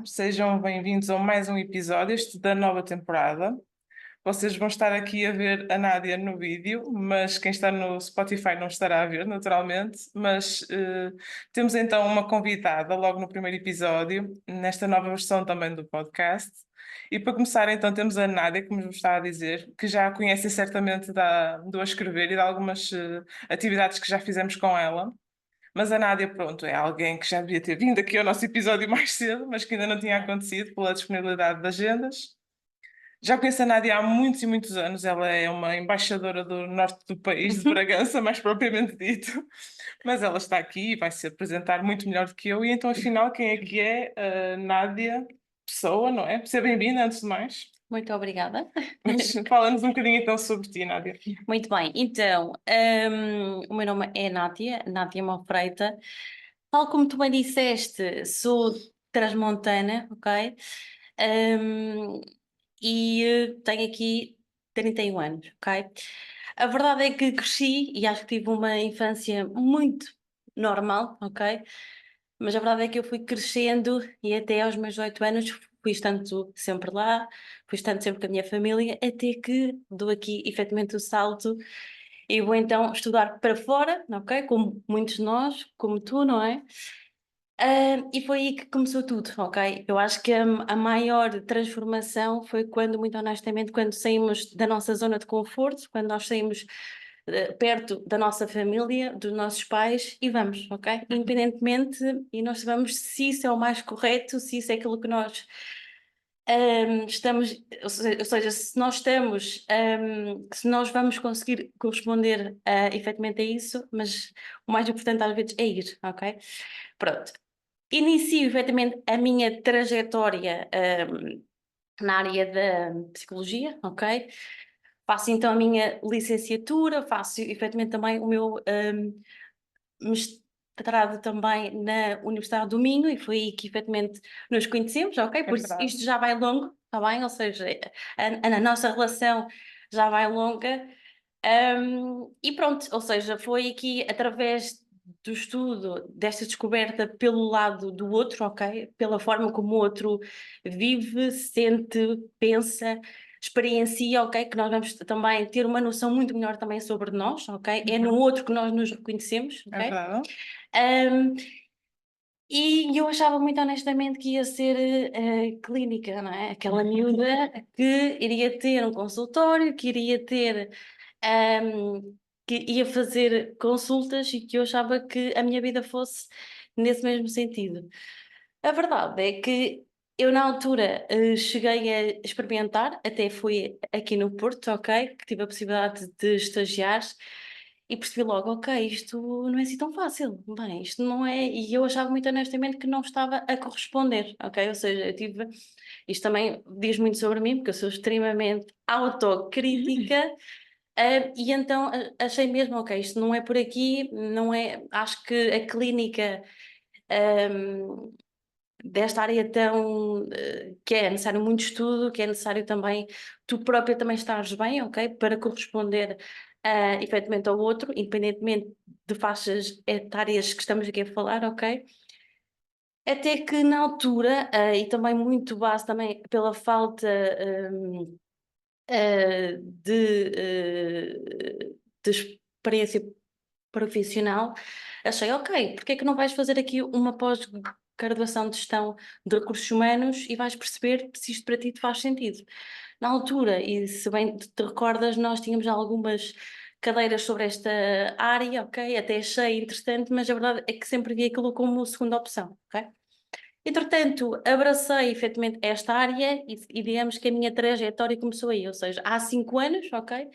sejam bem-vindos a mais um episódio da nova temporada. Vocês vão estar aqui a ver a Nádia no vídeo, mas quem está no Spotify não estará a ver, naturalmente. Mas temos então uma convidada logo no primeiro episódio, nesta nova versão também do podcast. E para começar, então, temos a Nádia, como vos estava a dizer, que já a conhecem certamente do A Escrever e de algumas atividades que já fizemos com ela. Mas a Nádia, pronto, é alguém que já devia ter vindo aqui ao nosso episódio mais cedo, mas que ainda não tinha acontecido pela disponibilidade de agendas. Já conheço a Nádia há muitos e muitos anos, ela é uma embaixadora do norte do país, de Bragança, mais propriamente dito, mas ela está aqui e vai se apresentar muito melhor do que eu, e então afinal quem é que é a Nádia Pessoa, não é? Seja bem-vinda, antes de mais. Muito obrigada. Mas fala-nos um bocadinho então sobre ti, Nádia. Muito bem, então, o meu nome é Nádia Manfreita. Tal como tu bem disseste, sou transmontana, ok? Um, tenho aqui 31 anos, ok? A verdade é que cresci e acho que tive uma infância muito normal, ok? Mas a verdade é que eu fui crescendo e até aos meus 18 anos fui estando sempre lá, fui estando sempre com a minha família, até que dou aqui efetivamente o salto e vou então estudar para fora, ok? Como muitos de nós, como tu, não é? E foi aí que começou tudo, ok? Eu acho que a maior transformação foi quando, muito honestamente, quando saímos da nossa zona de conforto, quando nós saímos perto da nossa família, dos nossos pais e vamos, ok? Independentemente, e nós sabemos se isso é o mais correto, se isso é aquilo que nós estamos, ou seja, se nós estamos, se nós vamos conseguir corresponder efetivamente a isso, mas o mais importante às vezes é ir, ok? Pronto. Inicio efetivamente a minha trajetória na área da psicologia, ok? Faço então a minha licenciatura, faço efetivamente também o meu mestrado também na Universidade do Minho e foi aí que efetivamente nos conhecemos, ok? Por isso verdade. isto já vai longo, está bem? Ou seja, a nossa relação já vai longa. E pronto, ou seja, foi aqui através do estudo, desta descoberta pelo lado do outro, ok? Pela forma como o outro vive, sente, pensa, experiencia, ok? Que nós vamos também ter uma noção muito melhor também sobre nós, ok? É no outro que nós nos reconhecemos, É ok? verdade. Um, e eu achava muito honestamente que ia ser clínica, não é? Aquela miúda que iria ter um consultório, que iria ter, que ia fazer consultas e que eu achava que a minha vida fosse nesse mesmo sentido. A verdade é que eu na altura cheguei a experimentar, até fui aqui no Porto, ok? Que tive a possibilidade de estagiar e percebi logo, ok, isto não é assim tão fácil, bem, isto não é, e eu achava muito honestamente que não estava a corresponder, ok? Ou seja, eu tive, isto também diz muito sobre mim, porque eu sou extremamente autocrítica, e então achei mesmo, ok, isto não é por aqui, não é, acho que a clínica desta área tão que é necessário muito estudo, que é necessário também tu própria também estares bem, ok? Para corresponder efetivamente ao outro, independentemente de faixas etárias que estamos aqui a falar, ok? Até que na altura, e também muito base também pela falta de experiência profissional, achei, ok, porque é que não vais fazer aqui uma pós-graduação de gestão de recursos humanos e vais perceber se isto para ti te faz sentido. Na altura, e se bem te recordas, nós tínhamos algumas cadeiras sobre esta área, ok? Até achei interessante, mas a verdade é que sempre vi aquilo como segunda opção, ok? Entretanto, abracei efetivamente esta área e digamos que a minha trajetória começou aí, ou seja, há 5 anos, ok?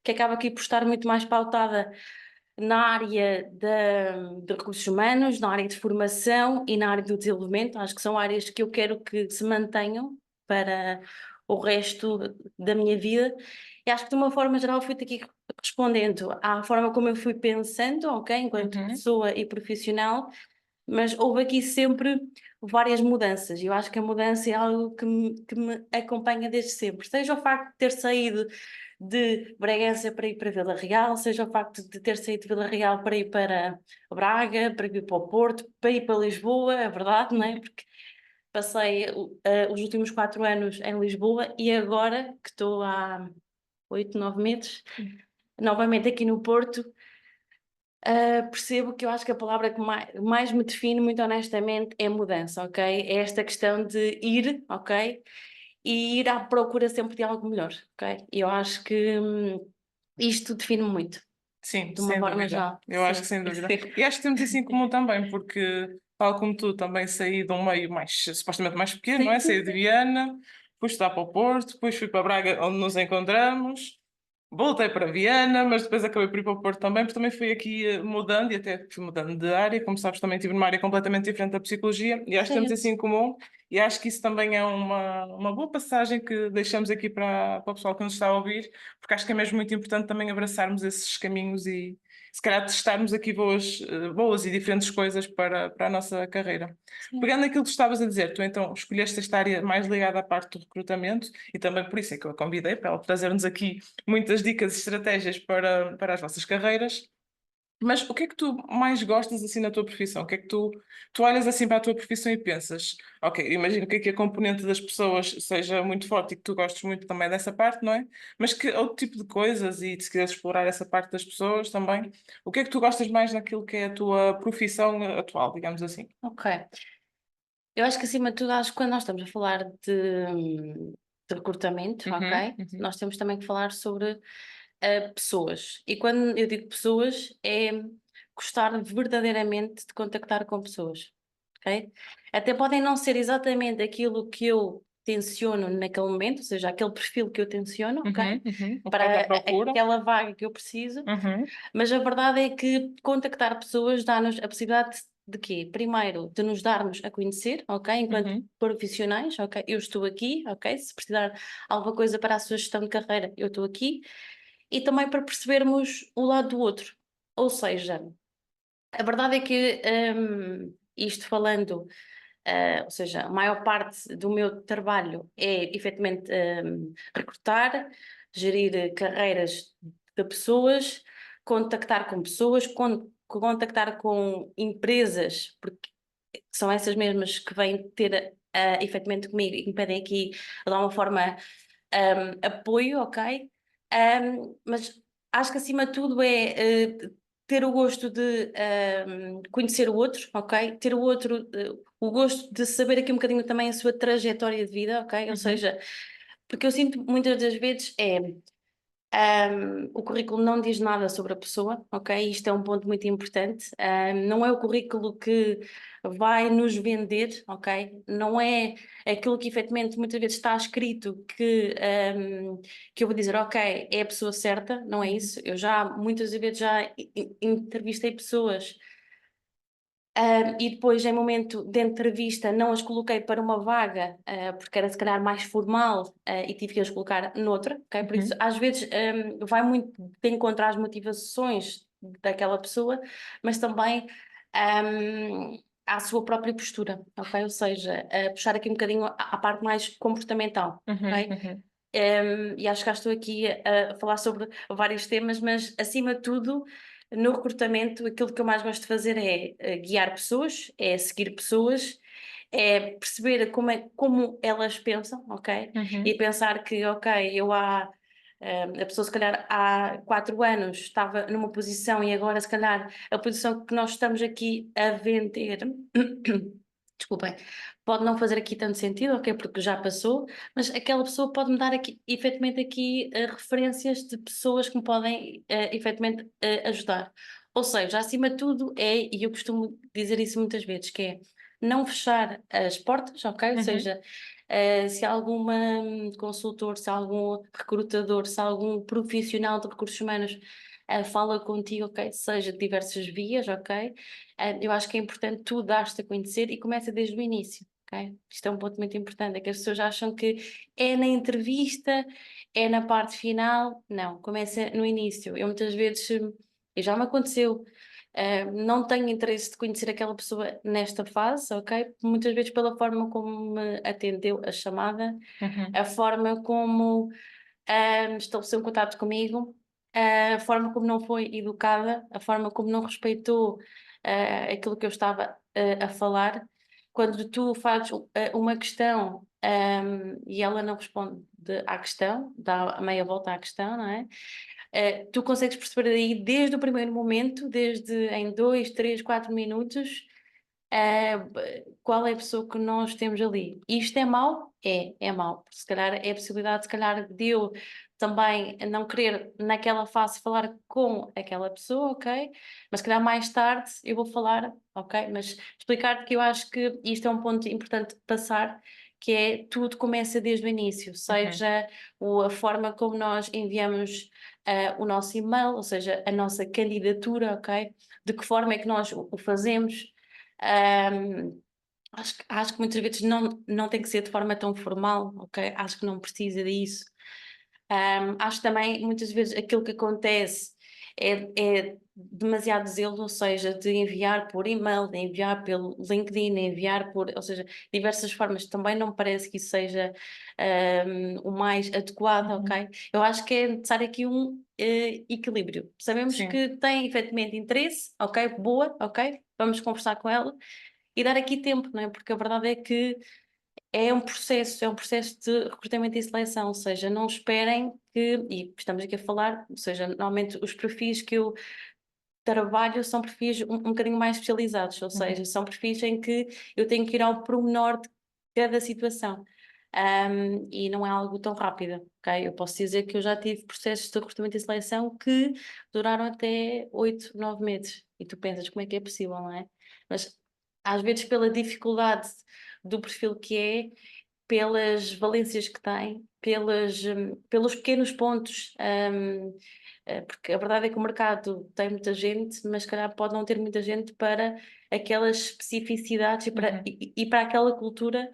Que acaba aqui por estar muito mais pautada na área de recursos humanos, na área de formação e na área do desenvolvimento. Acho que são áreas que eu quero que se mantenham para o resto da minha vida. E acho que de uma forma geral fui aqui respondendo à forma como eu fui pensando, ok, enquanto pessoa e profissional, mas houve aqui sempre várias mudanças. E eu acho que a mudança é algo que me acompanha desde sempre. Seja o facto de ter saído de Bragança para ir para Vila Real, seja o facto de ter saído de Vila Real para ir para Braga, para ir para o Porto, para ir para Lisboa, é verdade, não é? Porque passei os últimos 4 anos em Lisboa e agora que estou há 8, 9 meses, novamente aqui no Porto, percebo que eu acho que a palavra que mais me define, muito honestamente, é mudança, ok? É esta questão de ir, ok? E ir à procura sempre de algo melhor, ok? E eu acho que isto define-me muito, Sim, de uma sem forma dúvida. geral. Eu acho que Sim, sem dúvida. sim. E acho que temos isso em comum também, porque, tal como tu, também saí de um meio mais, supostamente mais pequeno, não Sim, é? sim, Saí de sim. Viana, depois estudar para o Porto, depois fui para Braga, onde nos encontramos. Voltei para Viana, mas depois acabei por ir para o Porto também, porque também fui aqui mudando e até fui mudando de área. Como sabes, também estive numa área completamente diferente da psicologia e acho que temos Sim. isso em comum. E acho que isso também é uma boa passagem que deixamos aqui para o pessoal que nos está a ouvir, porque acho que é mesmo muito importante também abraçarmos esses caminhos e se calhar testarmos aqui boas e diferentes coisas para a nossa carreira. Sim. Pegando naquilo que estavas a dizer, tu então escolheste esta área mais ligada à parte do recrutamento e também por isso é que eu a convidei para ela trazer-nos aqui muitas dicas e estratégias para as vossas carreiras. Mas o que é que tu mais gostas assim na tua profissão? O que é que tu olhas assim para a tua profissão e pensas, ok, imagino que a componente das pessoas seja muito forte e que tu gostes muito também dessa parte, não é? Mas que outro tipo de coisas, e se quiseres explorar essa parte das pessoas também, o que é que tu gostas mais naquilo que é a tua profissão atual, digamos assim? Ok. Eu acho que acima de tudo, acho que quando nós estamos a falar de recrutamento, Uhum, ok? uhum, Nós temos também que falar sobre pessoas. E quando eu digo pessoas, é gostar verdadeiramente de contactar com pessoas, ok? Até podem não ser exatamente aquilo que eu tenciono naquele momento, ou seja, aquele perfil que eu tenciono, ok? uhum, uhum. O que estás à Para procura? aquela vaga que eu preciso, Uhum, mas a verdade é que contactar pessoas dá-nos a possibilidade de quê? Primeiro, de nos darmos a conhecer, ok? Enquanto uhum, profissionais, ok? Eu estou aqui, ok? Se precisar de alguma coisa para a sua gestão de carreira, eu estou aqui. E também para percebermos o lado do outro. Ou seja, a verdade é que, isto falando, ou seja, a maior parte do meu trabalho é efetivamente recrutar, gerir carreiras de pessoas, contactar com pessoas, contactar com empresas, porque são essas mesmas que vêm ter efetivamente comigo e que me pedem aqui de alguma forma apoio, ok? Mas acho que acima de tudo é ter o gosto de conhecer o outro, ok? Ter o outro, o gosto de saber aqui um bocadinho também a sua trajetória de vida, ok? Ou uhum, seja, porque eu sinto muitas das vezes o currículo não diz nada sobre a pessoa, ok? Isto é um ponto muito importante. Não é o currículo que vai nos vender, ok? Não é aquilo que efetivamente muitas vezes está escrito que eu vou dizer, ok, é a pessoa certa, não é uhum, isso. Eu já muitas vezes já entrevistei pessoas. E depois, em momento de entrevista, não as coloquei para uma vaga, porque era se calhar mais formal, e tive que as colocar noutra, ok? Por isso, uhum, às vezes, vai muito de encontrar as motivações daquela pessoa, mas também, à sua própria postura, ok? Ou seja, puxar aqui um bocadinho à parte mais comportamental, uhum, ok? uhum, E acho que já estou aqui a falar sobre vários temas, mas acima de tudo, no recrutamento, aquilo que eu mais gosto de fazer é guiar pessoas, é seguir pessoas, é perceber como elas pensam, ok? E uhum. pensar que, ok, a pessoa se calhar há 4 anos estava numa posição e agora se calhar a posição que nós estamos aqui a vender, desculpem, pode não fazer aqui tanto sentido, ok, porque já passou, mas aquela pessoa pode me dar aqui, efetivamente aqui referências de pessoas que me podem efetivamente ajudar. Ou seja, acima de tudo e eu costumo dizer isso muitas vezes, que é não fechar as portas, ok? Ou Uhum, seja, se alguma consultor, se algum recrutador, se algum profissional de recursos humanos fala contigo, ok? Seja de diversas vias, ok? Eu acho que é importante tu dar-te a conhecer e começa desde o início. Ok? Isto é um ponto muito importante, é que as pessoas acham que é na entrevista, é na parte final. Não, começa no início. Eu muitas vezes, e já me aconteceu, não tenho interesse de conhecer aquela pessoa nesta fase, ok? Muitas vezes pela forma como me atendeu a chamada, uhum, a forma como estabeleceu um contato comigo, a forma como não foi educada, a forma como não respeitou aquilo que eu estava a falar. quando tu fazes uma questão e ela não responde à questão, dá a meia volta à questão, não é? Tu consegues perceber aí desde o primeiro momento, desde em 2, 3, 4 minutos, qual é a pessoa que nós temos ali. Isto é mau? É mau. Se calhar é a possibilidade, se calhar, de eu também não querer naquela fase falar com aquela pessoa, ok? Mas se calhar mais tarde eu vou falar, ok? Mas explicar-te que eu acho que isto é um ponto importante de passar, que é tudo começa desde o início, seja a forma como nós enviamos o nosso e-mail, ou seja, a nossa candidatura, ok? De que forma é que nós o fazemos. Acho que muitas vezes não tem que ser de forma tão formal, ok? Acho que não precisa disso. Acho também, muitas vezes, aquilo que acontece é demasiado zelo, ou seja, de enviar por e-mail, de enviar pelo LinkedIn, de enviar por, ou seja, diversas formas. Também não me parece que isso seja o mais adequado, ok? Eu acho que é necessário aqui um equilíbrio. Sabemos Sim. que tem efetivamente interesse, ok? Boa, ok? Vamos conversar com ela e dar aqui tempo, não é? Porque a verdade é que é um processo de recrutamento e seleção, ou seja, não esperem que, e estamos aqui a falar, ou seja, normalmente os perfis que eu trabalho são perfis um bocadinho mais especializados, ou seja, são perfis em que eu tenho que ir ao pormenor de cada situação. E não é algo tão rápido, ok? Eu posso dizer que eu já tive processos de recrutamento e seleção que duraram até 8, 9 meses, e tu pensas como é que é possível, não é? Mas às vezes pela dificuldade do perfil que é, pelas valências que tem, pelos pequenos pontos, porque a verdade é que o mercado tem muita gente, mas se calhar pode não ter muita gente para aquelas especificidades e para aquela cultura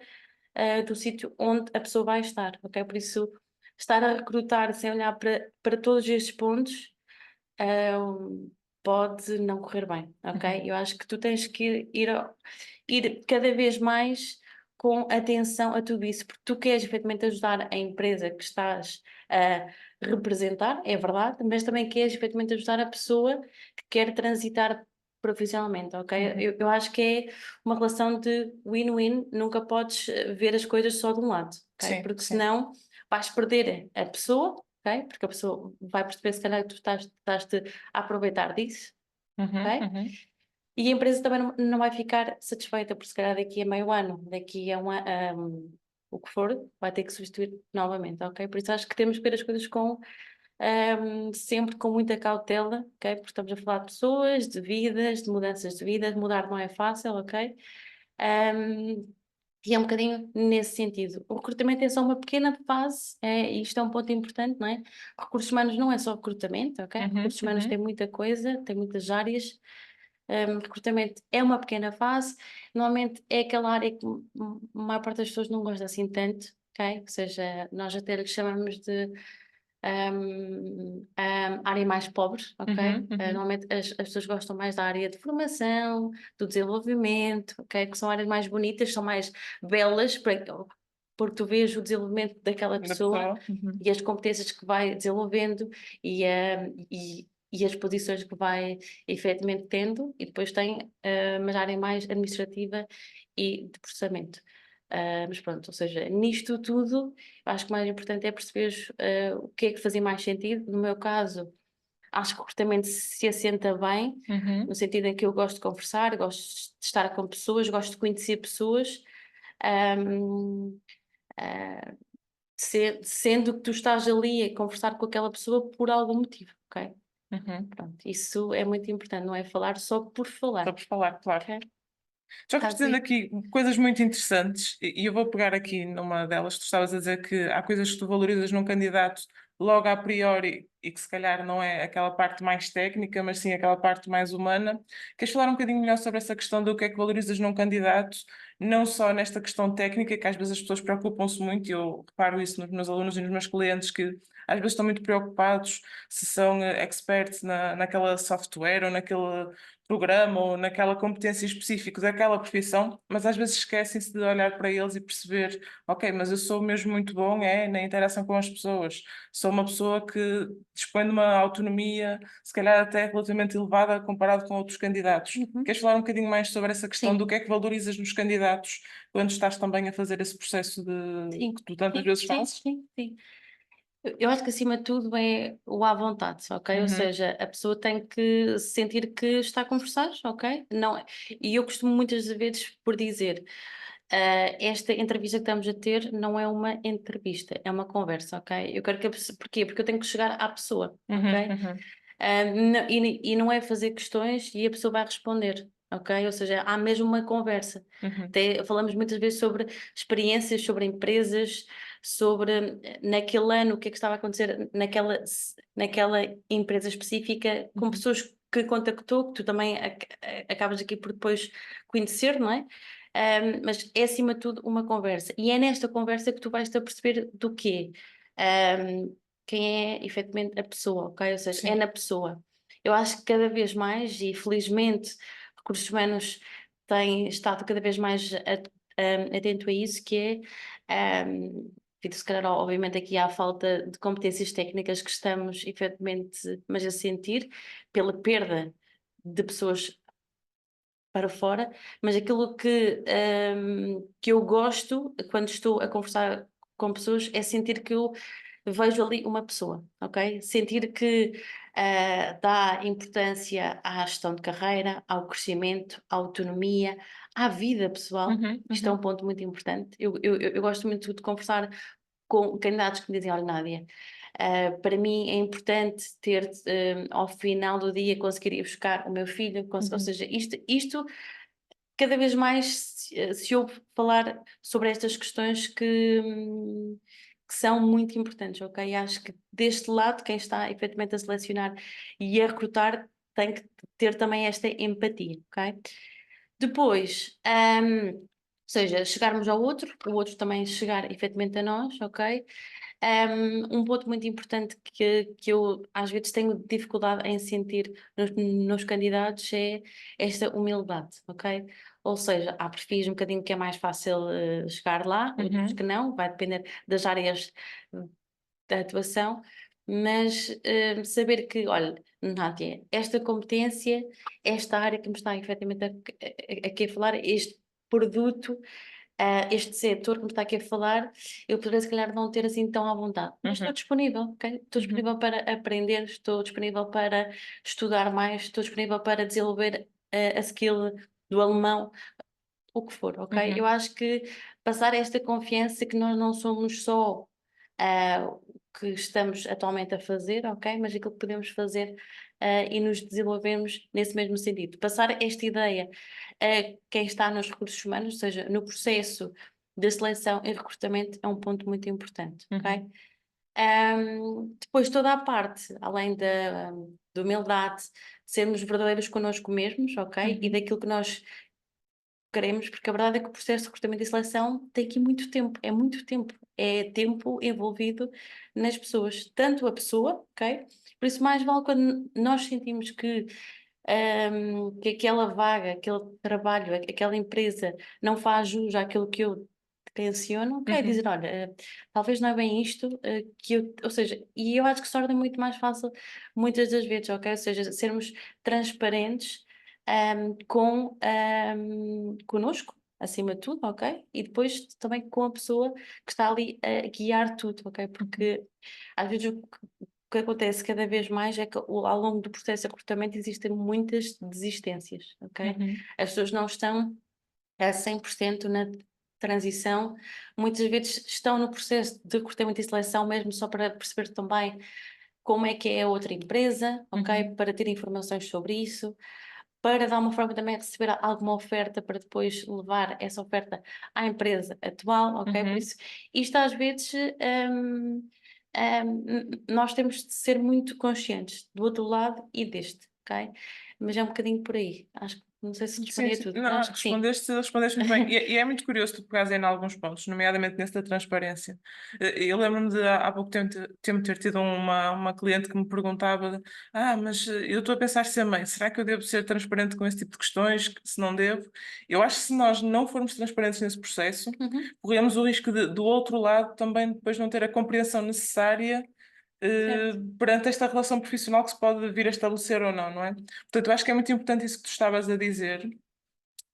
do sítio onde a pessoa vai estar, ok? Por isso, estar a recrutar sem olhar para todos estes pontos pode não correr bem, ok? Eu acho que tu tens que ir cada vez mais com atenção a tudo isso, porque tu queres efetivamente ajudar a empresa que estás a representar, é verdade, mas também queres efetivamente ajudar a pessoa que quer transitar profissionalmente, ok? Eu acho que é uma relação de win-win, nunca podes ver as coisas só de um lado, ok? Sim, Porque sim. senão vais perder a pessoa, ok? Porque a pessoa vai perceber se calhar que tu estás-te a aproveitar disso, ok? E a empresa também não vai ficar satisfeita, porque se calhar daqui a meio ano, daqui a o que for, vai ter que substituir novamente, ok? Por isso acho que temos que ver as coisas sempre com muita cautela, ok? Porque estamos a falar de pessoas, de vidas, de mudanças de vida, mudar não é fácil, ok? E é um bocadinho nesse sentido. O recrutamento é só uma pequena fase, e isto é um ponto importante, não é? Recursos humanos não é só recrutamento, ok? Recursos humanos tem muita coisa, tem muitas áreas. Recrutamento é uma pequena fase, normalmente é aquela área que a maior parte das pessoas não gosta assim tanto, ok? Ou seja, nós até lhe chamamos de área mais pobre, ok? Normalmente as pessoas gostam mais da área de formação, do desenvolvimento, ok? Que são áreas mais bonitas, são mais belas, porque tu vês o desenvolvimento daquela Da pessoa pessoa. e as competências que vai desenvolvendo e as posições que vai efetivamente tendo, e depois tem uma área mais administrativa e de processamento. Mas pronto, ou seja, nisto tudo, acho que o mais importante é perceber o que é que fazia mais sentido. No meu caso, acho que o recrutamento se assenta bem, no sentido em que eu gosto de conversar, gosto de estar com pessoas, gosto de conhecer pessoas, ahm, ah, sendo que tu estás ali a conversar com aquela pessoa por algum motivo, ok? Pronto, isso é muito importante, não é falar só por Só falar, por falar, claro. ok? Já Está a foste dizendo dizer? aqui coisas muito interessantes e eu vou pegar aqui numa delas. Tu estavas a dizer que há coisas que tu valorizas num candidato logo a priori e que se calhar não é aquela parte mais técnica, mas sim aquela parte mais humana. Queres falar um bocadinho melhor sobre essa questão do que é que valorizas num candidato, não só nesta questão técnica, que às vezes as pessoas preocupam-se muito, e eu reparo isso nos meus alunos e nos meus clientes, que às vezes estão muito preocupados se são experts naquela software ou naquele programa ou naquela competência específica daquela profissão, mas às vezes esquecem-se de olhar para eles e perceber, ok, mas eu sou mesmo muito bom na interação com as pessoas, sou uma pessoa que dispõe de uma autonomia, se calhar até relativamente elevada comparado com outros candidatos. Uhum. Queres falar um bocadinho mais sobre essa questão Sim. do que é que valorizas nos candidatos quando estás também a fazer esse processo Sim, que tu tantas sim, vezes sim, fazes? sim, sim. Eu acho que acima de tudo é o à vontade, ok? Ou Uhum, seja, a pessoa tem que sentir que está a conversar, ok? Não, e eu costumo muitas vezes por dizer, esta entrevista que estamos a ter não é uma entrevista, é uma conversa, ok? Eu quero que a pessoa, porquê? Porque eu tenho que chegar à pessoa, uhum, ok? uhum, E não é fazer questões e a pessoa vai responder, ok? Ou seja, há mesmo uma conversa. uhum, Até falamos muitas vezes sobre experiências, sobre empresas, sobre naquele ano o que é que estava a acontecer naquela empresa específica, com uhum. pessoas que contactou, que tu também acabas aqui por depois conhecer, não é? Mas é acima de tudo uma conversa. E é nesta conversa que tu vais-te a perceber do quê? Quem é efetivamente a pessoa, ok? Ou seja, é Sim. na pessoa. Eu acho que cada vez mais, e felizmente, recursos humanos têm estado cada vez mais atento a isso, que é, devido se calhar, obviamente, aqui há falta de competências técnicas que estamos efetivamente, mas a sentir, pela perda de pessoas para fora, mas aquilo que eu gosto quando estou a conversar com pessoas é sentir que eu vejo ali uma pessoa, ok? Sentir que dá importância à gestão de carreira, ao crescimento, à autonomia, à vida pessoal. Uhum, Isto é um uhum, ponto muito importante. Eu gosto muito de conversar com candidatos que me dizem, olha, Nádia, para mim é importante ter, ao final do dia, conseguir ir buscar o meu filho, ou uhum, seja, isto cada vez mais se ouve falar sobre estas questões que são muito importantes, ok? Acho que deste lado, quem está efetivamente a selecionar e a recrutar tem que ter também esta empatia, ok? Depois, ou seja, chegarmos ao outro, o outro também chegar efetivamente a nós, ok? Um ponto muito importante que eu às vezes tenho dificuldade em sentir nos candidatos é esta humildade, ok? Ou seja, há perfis um bocadinho que é mais fácil chegar lá, outros uhum, que não, vai depender das áreas da atuação, mas saber que, olha, Nádia, esta competência, esta área que me está efetivamente aqui a falar, este produto, este setor que me está aqui a falar, eu poderia se calhar não ter assim tão à vontade, mas estou uhum, disponível, ok? Estou uhum, disponível para aprender, estou disponível para estudar mais, estou disponível para desenvolver a skill do alemão, o que for, ok? Eu uhum, acho que passar esta confiança que nós não somos só o que estamos atualmente a fazer, ok? Mas aquilo que podemos fazer e nos desenvolvermos nesse mesmo sentido. Passar esta ideia a quem está nos recursos humanos, ou seja, no processo de seleção e recrutamento, é um ponto muito importante, uhum, ok? Depois toda a parte, além da humildade, sermos verdadeiros connosco mesmos, ok? E uhum, daquilo que nós queremos, porque a verdade é que o processo de recrutamento e seleção tem aqui muito tempo, é tempo envolvido nas pessoas, tanto a pessoa, ok? Por isso mais vale quando nós sentimos que aquela vaga, aquele trabalho, aquela empresa não faz jus àquilo que eu tenciono, ok? uhum, Dizer, olha, talvez não é bem isto que eu, ou seja, e eu acho que se torna muito mais fácil muitas das vezes, ok? Ou seja, sermos transparentes connosco, acima de tudo, ok? E depois também com a pessoa que está ali a guiar tudo, ok? uhum, Porque às vezes o que acontece cada vez mais é que ao longo do processo de recrutamento existem muitas desistências, ok? uhum, As pessoas não estão a 100% na transição, muitas vezes estão no processo de recrutamento e seleção mesmo só para perceber também como é que é a outra empresa, ok? uhum, Para ter informações sobre isso, para dar uma forma também a receber alguma oferta para depois levar essa oferta à empresa atual, ok? Por uhum. isso, isto às vezes nós temos de ser muito conscientes do outro lado e deste, ok? Mas é um bocadinho por aí. Acho que Não sei se Sim, respondi a sim. tudo. Não, Acho que sim. respondeste muito bem. E é muito curioso tu pegares aí em alguns pontos, nomeadamente nesse da transparência. Eu lembro-me de há pouco tempo ter tido uma cliente que me perguntava: mas eu estou a pensar ser mãe, será que eu devo ser transparente com esse tipo de questões? Se não devo? Eu acho que se nós não formos transparentes nesse processo, Uhum, corremos o risco de, do outro lado, também depois não ter a compreensão necessária. certo. Perante esta relação profissional que se pode vir a estabelecer ou não, não é? Portanto, eu acho que é muito importante isso que tu estavas a dizer,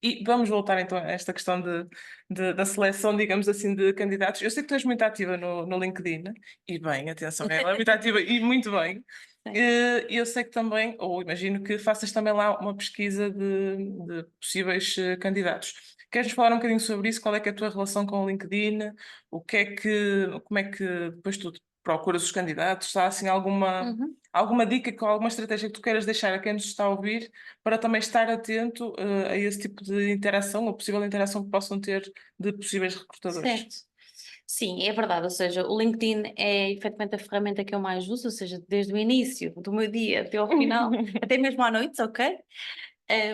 e vamos voltar então a esta questão da seleção, digamos assim, de candidatos. Eu sei que tu és muito ativa no LinkedIn, e bem, atenção, ela é muito ativa e muito bem. Sim. Eu sei que também, ou imagino que faças também lá uma pesquisa de possíveis candidatos. Queres falar um bocadinho sobre isso? Qual é que é a tua relação com o LinkedIn? Como é que depois tu procuras os candidatos? Se há assim Uhum. alguma dica, alguma estratégia que tu queiras deixar a quem nos está a ouvir para também estar atento a esse tipo de interação ou possível interação que possam ter de possíveis recrutadores. Certo. Sim, é verdade. Ou seja, o LinkedIn é efetivamente a ferramenta que eu mais uso, ou seja, desde o início do meu dia até ao final, até mesmo à noite, ok?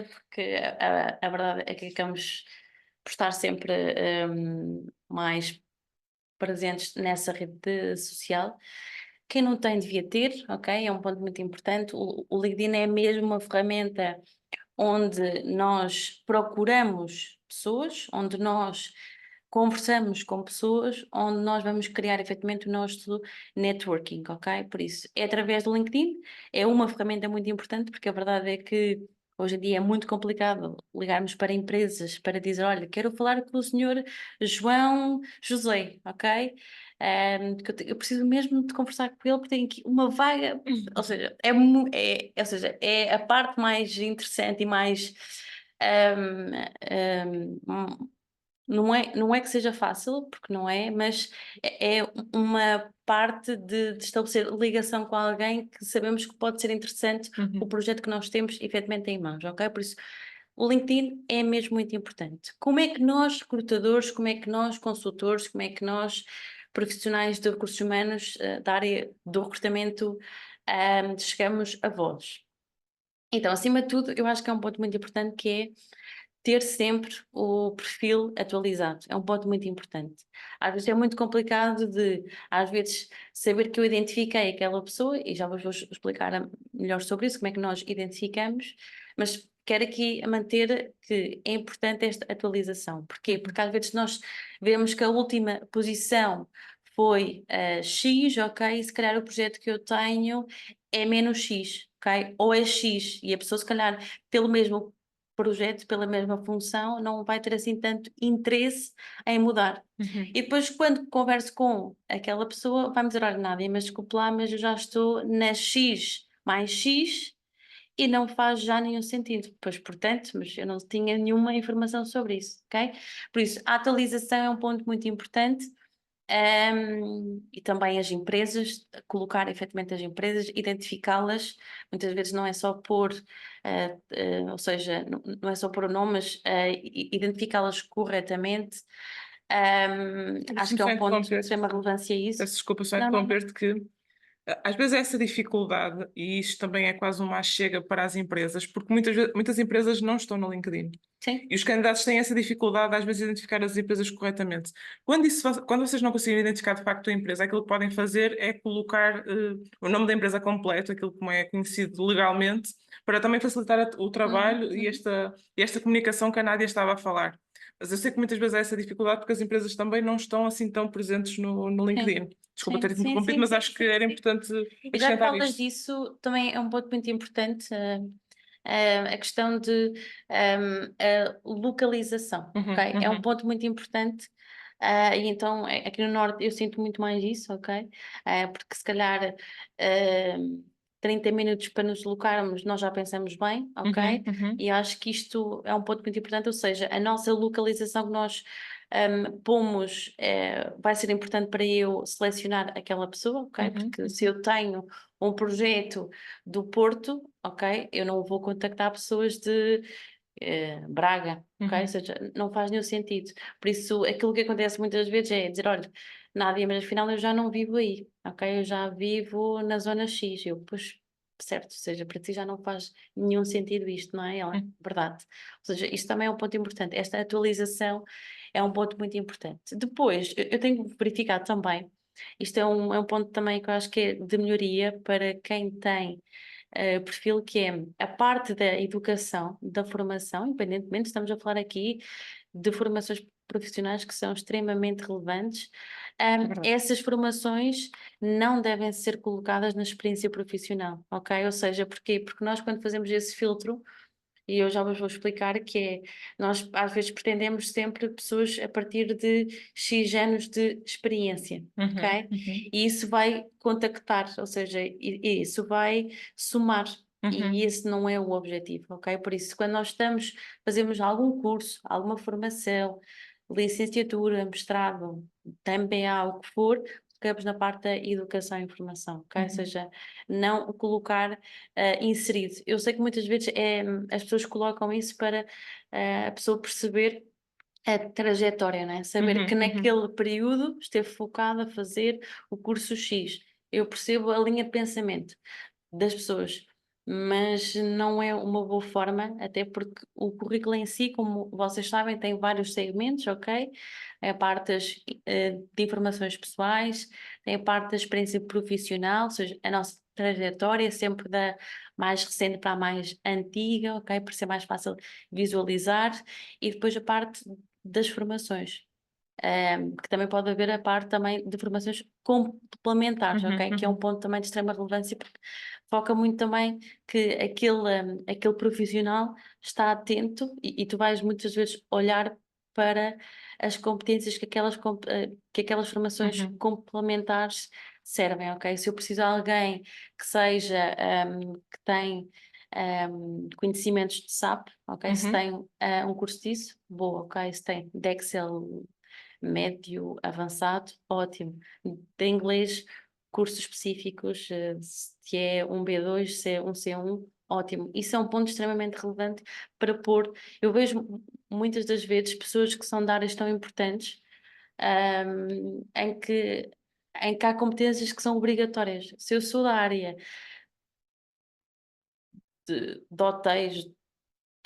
Porque a verdade é que acabamos por estar sempre mais presentes nessa social. Quem não tem devia ter, ok? É um ponto muito importante. O LinkedIn é mesmo uma ferramenta onde nós procuramos pessoas, onde nós conversamos com pessoas, onde nós vamos criar efetivamente o nosso networking, ok? Por isso, é através do LinkedIn, é uma ferramenta muito importante, porque a verdade é que hoje em dia é muito complicado ligarmos para empresas para dizer, olha, quero falar com o senhor João José, ok? Que eu preciso mesmo de conversar com ele porque tenho aqui uma vaga, ou seja, ou seja, é a parte mais interessante e mais não é que seja fácil, porque não é, mas é uma parte de estabelecer ligação com alguém que sabemos que pode ser interessante o Uhum. projeto que nós temos efetivamente em mãos, ok? Por isso, o LinkedIn é mesmo muito importante. Como é que nós, recrutadores, como é que nós, consultores, como é que nós, profissionais de recursos humanos, da área do recrutamento, chegamos a vós? Então, acima de tudo, eu acho que é um ponto muito importante que é ter sempre o perfil atualizado. É um ponto muito importante. Às vezes é muito complicado às vezes, saber que eu identifiquei aquela pessoa, e já vos vou explicar melhor sobre isso, como é que nós identificamos, mas quero aqui manter que é importante esta atualização. Porquê? Porque às vezes nós vemos que a última posição foi X, ok, e se calhar o projeto que eu tenho é menos X, ok? Ou é X, e a pessoa se calhar pelo mesmo projeto, pela mesma função, não vai ter assim tanto interesse em mudar. Uhum. E depois, quando converso com aquela pessoa, vai-me dizer: olha, Nádia, mas desculpe lá, mas eu já estou na X mais X e não faz já nenhum sentido. Pois, portanto, mas eu não tinha nenhuma informação sobre isso, ok? Por isso, a atualização é um ponto muito importante. E também as empresas, colocar efetivamente as empresas, identificá-las, muitas vezes não é só pôr, ou seja, não é só pôr o nome, mas identificá-las corretamente. Acho Deixa-me que é só um ponto de interromper. extrema relevância isso. Peço desculpa só Não, não, não. interromper-te que às vezes é essa dificuldade, e isto também é quase uma chega para as empresas, porque muitas empresas não estão no LinkedIn. Sim, E os candidatos têm essa dificuldade, às vezes, de identificar as empresas corretamente. Quando vocês não conseguirem identificar de facto a empresa, aquilo que podem fazer é colocar o nome da empresa completo, aquilo como é conhecido legalmente, para também facilitar o uhum, trabalho uhum. e esta comunicação que a Nádia estava a falar. Mas eu sei que muitas vezes há essa dificuldade porque as empresas também não estão assim tão presentes no Sim, LinkedIn. Desculpa sim, ter-te sim, interrompido, sim, mas sim, acho que sim, era sim. importante E já que acrescentar falas isto. disso, também é um ponto muito importante, a questão de a localização, Uhum, ok? É um uhum, ponto muito importante. E então, aqui no Norte eu sinto muito mais isso, ok? Porque se calhar 30 minutos para nos deslocarmos, nós já pensamos bem, uhum, ok? uhum, E acho que isto é um ponto muito importante, ou seja, a nossa localização que nós pomos vai ser importante para eu selecionar aquela pessoa, ok? uhum, Porque se uhum, eu tenho um projeto do Porto, ok? Eu não vou contactar pessoas de Braga, ok? Ou uhum. seja, não faz nenhum sentido. Por isso, aquilo que acontece muitas vezes é dizer, olha, Nádia, mas afinal eu já não vivo aí, ok? Eu já vivo na zona X. Eu, pois, certo? Ou seja, para ti já não faz nenhum sentido isto, não é? É verdade. Ou seja, isto também é um ponto importante. Esta atualização é um ponto muito importante. Depois, eu tenho verificado também, isto é um ponto também que eu acho que é de melhoria para quem tem perfil, que é a parte da educação, da formação, independentemente, estamos a falar aqui de formações profissionais que são extremamente relevantes. verdade. Essas formações não devem ser colocadas na experiência profissional, ok? Ou seja, porquê? Porque nós, quando fazemos esse filtro, e eu já vos vou explicar, que é, nós às vezes pretendemos sempre pessoas a partir de X anos de experiência, ok? E isso vai contactar, ou seja, e isso vai somar. E esse não é o objetivo, ok? Por isso, quando nós fazemos algum curso, alguma formação, licenciatura, mestrado, MBA, o que for, ficamos na parte da educação e informação, ok? Ou seja, não colocar inserido. Eu sei que muitas vezes as pessoas colocam isso para a pessoa perceber a trajetória, não é? Saber que naquele período esteve focada a fazer o curso X. Eu percebo a linha de pensamento das pessoas, mas não é uma boa forma, até porque o currículo em si, como vocês sabem, tem vários segmentos, ok? A parte de informações pessoais, tem a parte da experiência profissional, ou seja, a nossa trajetória sempre da mais recente para a mais antiga, ok? Para ser mais fácil visualizar, e depois a parte das formações. Que também pode haver a parte também de formações complementares, ok? Que é um ponto também de extrema relevância, porque foca muito também que aquele profissional está atento e tu vais muitas vezes olhar para as competências que aquelas formações complementares servem, ok? Se eu preciso de alguém que seja, que tem conhecimentos de SAP, ok? Se tem um curso disso, boa, ok? Se tem de Excel médio, avançado, ótimo. De inglês, cursos específicos, se é um B2, se é um C1, ótimo. Isso é um ponto extremamente relevante para pôr. Eu vejo muitas das vezes pessoas que são de áreas tão importantes, em que há competências que são obrigatórias. Se eu sou da área de hotéis, de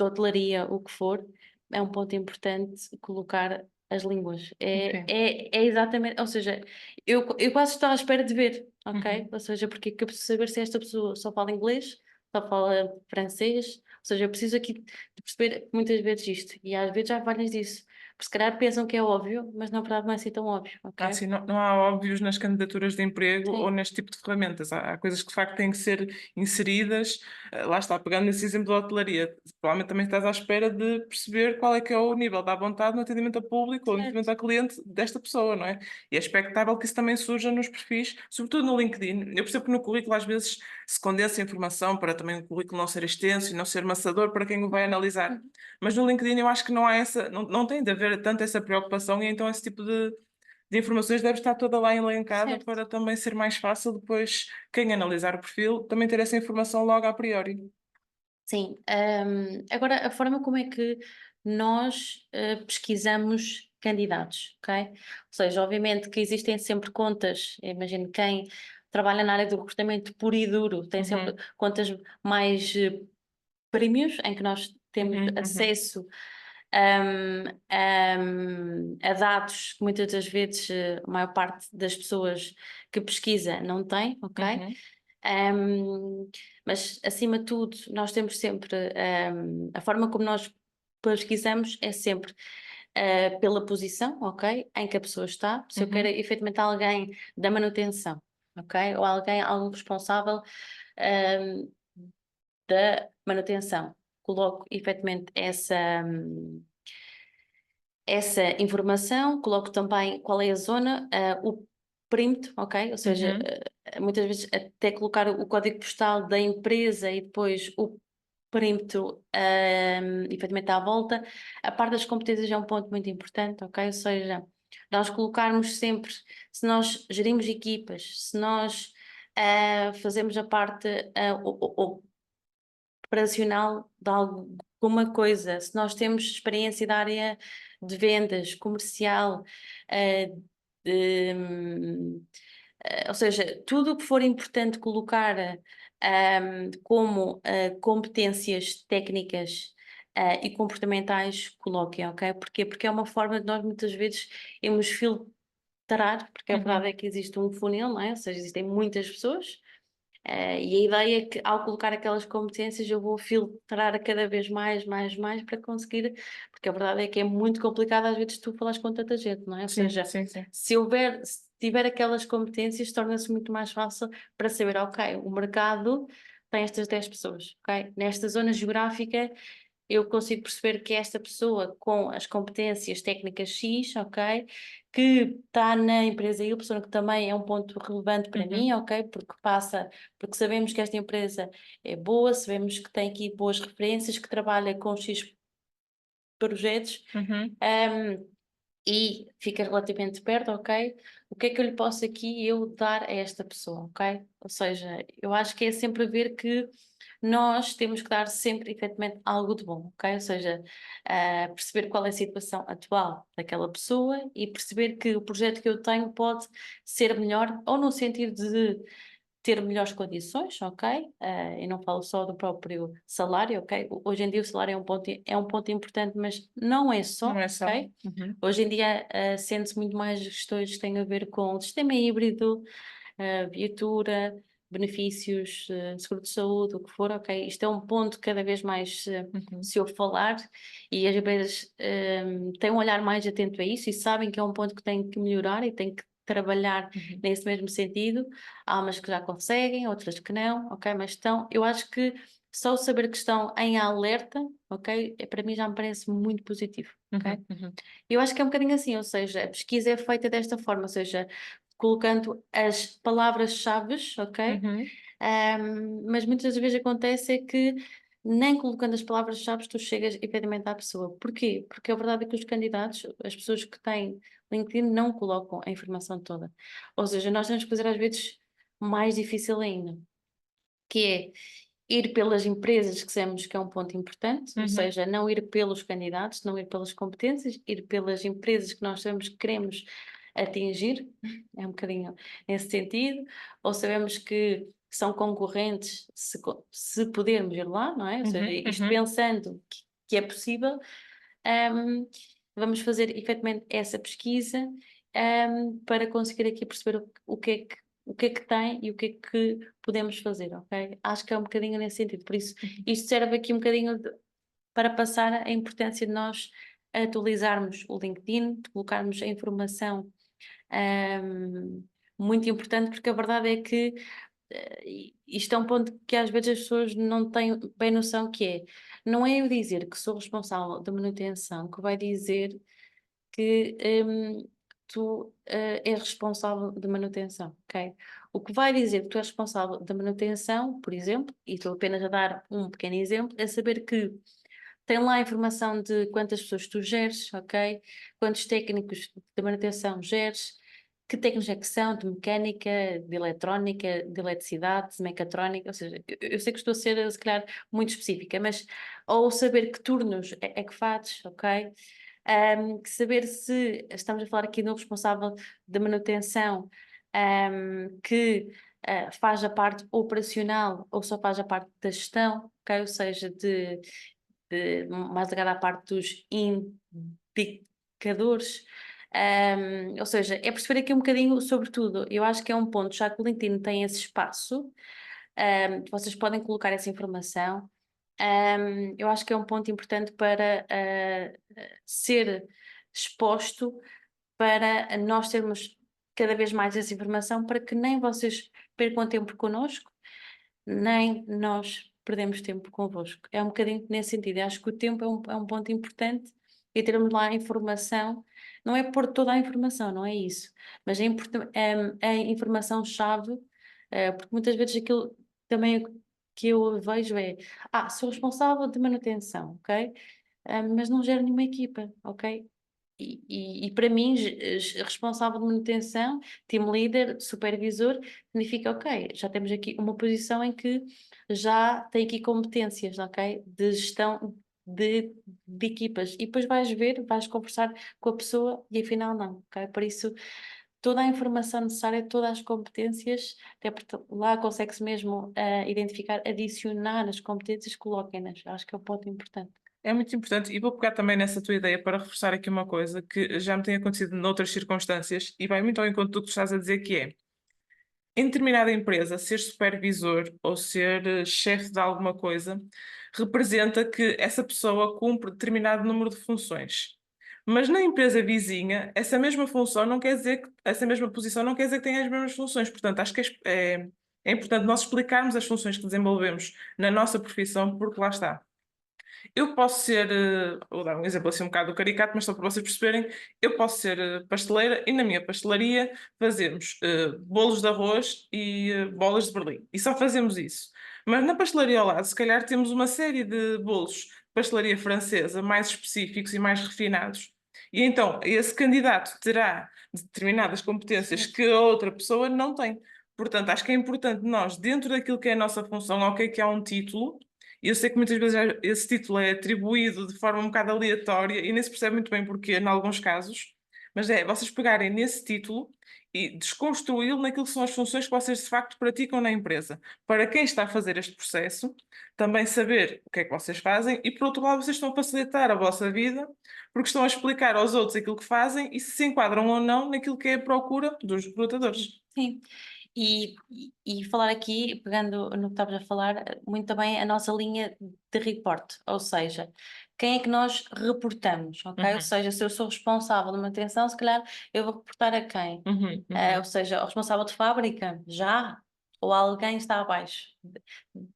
hotelaria, o que for, é um ponto importante colocar as línguas. Sim. É exatamente, ou seja, eu quase estou à espera de ver, ok? Ou seja, porque é que eu preciso saber se esta pessoa só fala inglês, só fala francês, ou seja, eu preciso aqui de perceber muitas vezes isto, e às vezes há várias disso. Porque se calhar pensam que é óbvio, mas na verdade não é assim tão óbvio, ok? Sim, não há óbvios nas candidaturas de emprego Sim. ou neste tipo de ferramentas. Há coisas que de facto têm que ser inseridas. Lá está, pegando nesse exemplo da hotelaria, provavelmente também estás à espera de perceber qual é que é o nível da vontade no atendimento a público ou no atendimento Certo. ao cliente desta pessoa, não é? E é expectável que isso também surja nos perfis, sobretudo no LinkedIn. Eu percebo que no currículo às vezes se condensa a informação para também o currículo não ser extenso e não ser maçador para quem o vai analisar. Mas no LinkedIn eu acho que não há essa, não tem de haver tanto essa preocupação e então esse tipo de informações deve estar toda lá elencada Certo. para também ser mais fácil depois quem analisar o perfil também ter essa informação logo a priori. Sim, agora a forma como é que nós pesquisamos candidatos, ok? Ou seja, obviamente que existem sempre contas, imagino quem trabalha na área do recrutamento puro e duro, tem sempre contas mais premiums, em que nós temos acesso a dados que muitas das vezes a maior parte das pessoas que pesquisa não tem, ok? Um, mas, acima de tudo, nós temos sempre a forma como nós pesquisamos é sempre pela posição, ok? Em que a pessoa está. Se eu quero efetivamente alguém da manutenção, ok? Ou algum responsável um, da manutenção, coloco efetivamente essa informação, coloco também qual é a zona, o perímetro, ok? Ou seja, muitas vezes até colocar o código postal da empresa e depois o perímetro, efetivamente à volta. A parte das competências é um ponto muito importante, ok? Ou seja, nós colocarmos sempre, se nós gerimos equipas, se nós fazemos a parte operacional de alguma coisa, se nós temos experiência da área de vendas, comercial, de, ou seja, tudo o que for importante colocar como competências técnicas e comportamentais, coloquem, ok? Porquê? Porque é uma forma de nós muitas vezes irmos filtrar, porque a verdade é que existe um funil, não é? Ou seja, existem muitas pessoas. E a ideia é que ao colocar aquelas competências eu vou filtrar cada vez mais para conseguir, porque a verdade é que é muito complicado às vezes tu falas com tanta gente, não é? Ou Sim, seja, sim, sim. se tiver aquelas competências torna-se muito mais fácil para saber, ok, o mercado tem estas 10 pessoas, ok? Nesta zona geográfica eu consigo perceber que esta pessoa com as competências técnicas X, ok, que está na empresa Y, que também é um ponto relevante para mim, ok, porque sabemos que esta empresa é boa, sabemos que tem aqui boas referências, que trabalha com X projetos, e fica relativamente perto, ok? O que é que eu lhe posso aqui eu dar a esta pessoa, ok? Ou seja, eu acho que é sempre ver que nós temos que dar sempre, efetivamente, algo de bom, ok? Ou seja, perceber qual é a situação atual daquela pessoa e perceber que o projeto que eu tenho pode ser melhor, ou no sentido de ter melhores condições, ok? Eu não falo só do próprio salário, ok? Hoje em dia o salário é um ponto importante, mas não é Não só, é só. ok? Hoje em dia sente-se muito mais questões que têm a ver com o sistema híbrido, viatura, benefícios, seguro de saúde, o que for, ok? Isto é um ponto que cada vez mais se ouve falar e às vezes têm um olhar mais atento a isso e sabem que é um ponto que tem que melhorar e tem que trabalhar nesse mesmo sentido. Há umas que já conseguem, outras que não, ok? Mas estão, eu acho que só o saber que estão em alerta, ok? Para mim já me parece muito positivo, ok? Eu acho que é um bocadinho assim, ou seja, a pesquisa é feita desta forma, ou seja, colocando as palavras-chave, ok? Mas muitas vezes acontece é que nem colocando as palavras-chave tu chegas efetivamente à pessoa. Porquê? Porque a verdade é que os candidatos, as pessoas que têm LinkedIn não colocam a informação toda. Ou seja, nós temos que fazer às vezes mais difícil ainda, que é ir pelas empresas que sabemos que é um ponto importante, ou seja, não ir pelos candidatos, não ir pelas competências, ir pelas empresas que nós sabemos que queremos atingir, é um bocadinho nesse sentido, ou sabemos que são concorrentes, se pudermos ir lá, não é? Ou seja, isto pensando que é possível, vamos fazer efetivamente essa pesquisa, para conseguir aqui perceber o que é que tem e o que é que podemos fazer, ok? Acho que é um bocadinho nesse sentido, por isso isto serve aqui um bocadinho para passar a importância de nós atualizarmos o LinkedIn, de colocarmos a informação muito importante, porque a verdade é que isto é um ponto que às vezes as pessoas não têm bem noção que é, não é eu dizer que sou responsável da manutenção que vai dizer que tu és responsável de manutenção, ok? O que vai dizer que tu és responsável da manutenção, por exemplo, e estou apenas a dar um pequeno exemplo, é saber que tem lá a informação de quantas pessoas tu geres, ok? Quantos técnicos de manutenção geres, que técnicos é que são, de mecânica, de eletrónica, de eletricidade, de mecatrónica, ou seja, eu sei que estou a ser, se calhar, muito específica, mas ou saber que turnos é que fazes, ok? Que saber se estamos a falar aqui de um responsável de manutenção que faz a parte operacional ou só faz a parte da gestão, ok? Ou seja, mais ligada à parte dos indicadores. Ou seja, é perceber aqui um bocadinho sobre tudo. Eu acho que é um ponto, já que o LinkedIn tem esse espaço, vocês podem colocar essa informação. Eu acho que é um ponto importante para ser exposto, para nós termos cada vez mais essa informação, para que nem vocês percam tempo connosco, nem nós perdemos tempo convosco. É um bocadinho nesse sentido. Eu acho que o tempo é um ponto importante e termos lá a informação. Não é pôr toda a informação, não é isso. Mas a informação-chave, porque muitas vezes aquilo também que eu vejo é, sou responsável de manutenção, ok? Mas não gero nenhuma equipa, ok? E para mim, responsável de manutenção, team leader, supervisor, significa, ok, já temos aqui uma posição em que já tem aqui competências, ok? De gestão de equipas. E depois vais ver, vais conversar com a pessoa e afinal não, ok? Por isso, toda a informação necessária, todas as competências, até porque lá consegue-se mesmo identificar, adicionar as competências, coloquem-nas. Acho que é um ponto importante. É muito importante, e vou pegar também nessa tua ideia para reforçar aqui uma coisa que já me tem acontecido noutras circunstâncias e vai muito ao encontro do que tu estás a dizer, que é, em determinada empresa, ser supervisor ou ser chefe de alguma coisa representa que essa pessoa cumpre determinado número de funções. Mas na empresa vizinha, essa mesma função não quer dizer que, essa mesma posição não quer dizer que tenha as mesmas funções. Portanto, acho que é importante nós explicarmos as funções que desenvolvemos na nossa profissão, porque lá está. Eu posso ser, vou dar um exemplo assim um bocado caricato, mas só para vocês perceberem, eu posso ser pasteleira e na minha pastelaria fazemos bolos de arroz e bolas de Berlim. E só fazemos isso. Mas na pastelaria ao lado, se calhar temos uma série de bolos de pastelaria francesa mais específicos e mais refinados. E então, esse candidato terá determinadas competências que a outra pessoa não tem. Portanto, acho que é importante nós, dentro daquilo que é a nossa função, ok, que há um título, e eu sei que muitas vezes esse título é atribuído de forma um bocado aleatória e nem se percebe muito bem porquê, em alguns casos, mas é vocês pegarem nesse título e desconstruí-lo naquilo que são as funções que vocês de facto praticam na empresa. Para quem está a fazer este processo, também saber o que é que vocês fazem e, por outro lado, vocês estão a facilitar a vossa vida porque estão a explicar aos outros aquilo que fazem e se enquadram ou não naquilo que é a procura dos recrutadores. Sim. E falar aqui, pegando no que estavas a falar, muito também a nossa linha de report, ou seja, quem é que nós reportamos, ok? Ou Uhum, seja, se eu sou responsável de manutenção, se calhar eu vou reportar a quem? uhum, Ou uhum, seja, o responsável de fábrica, já? Ou alguém está abaixo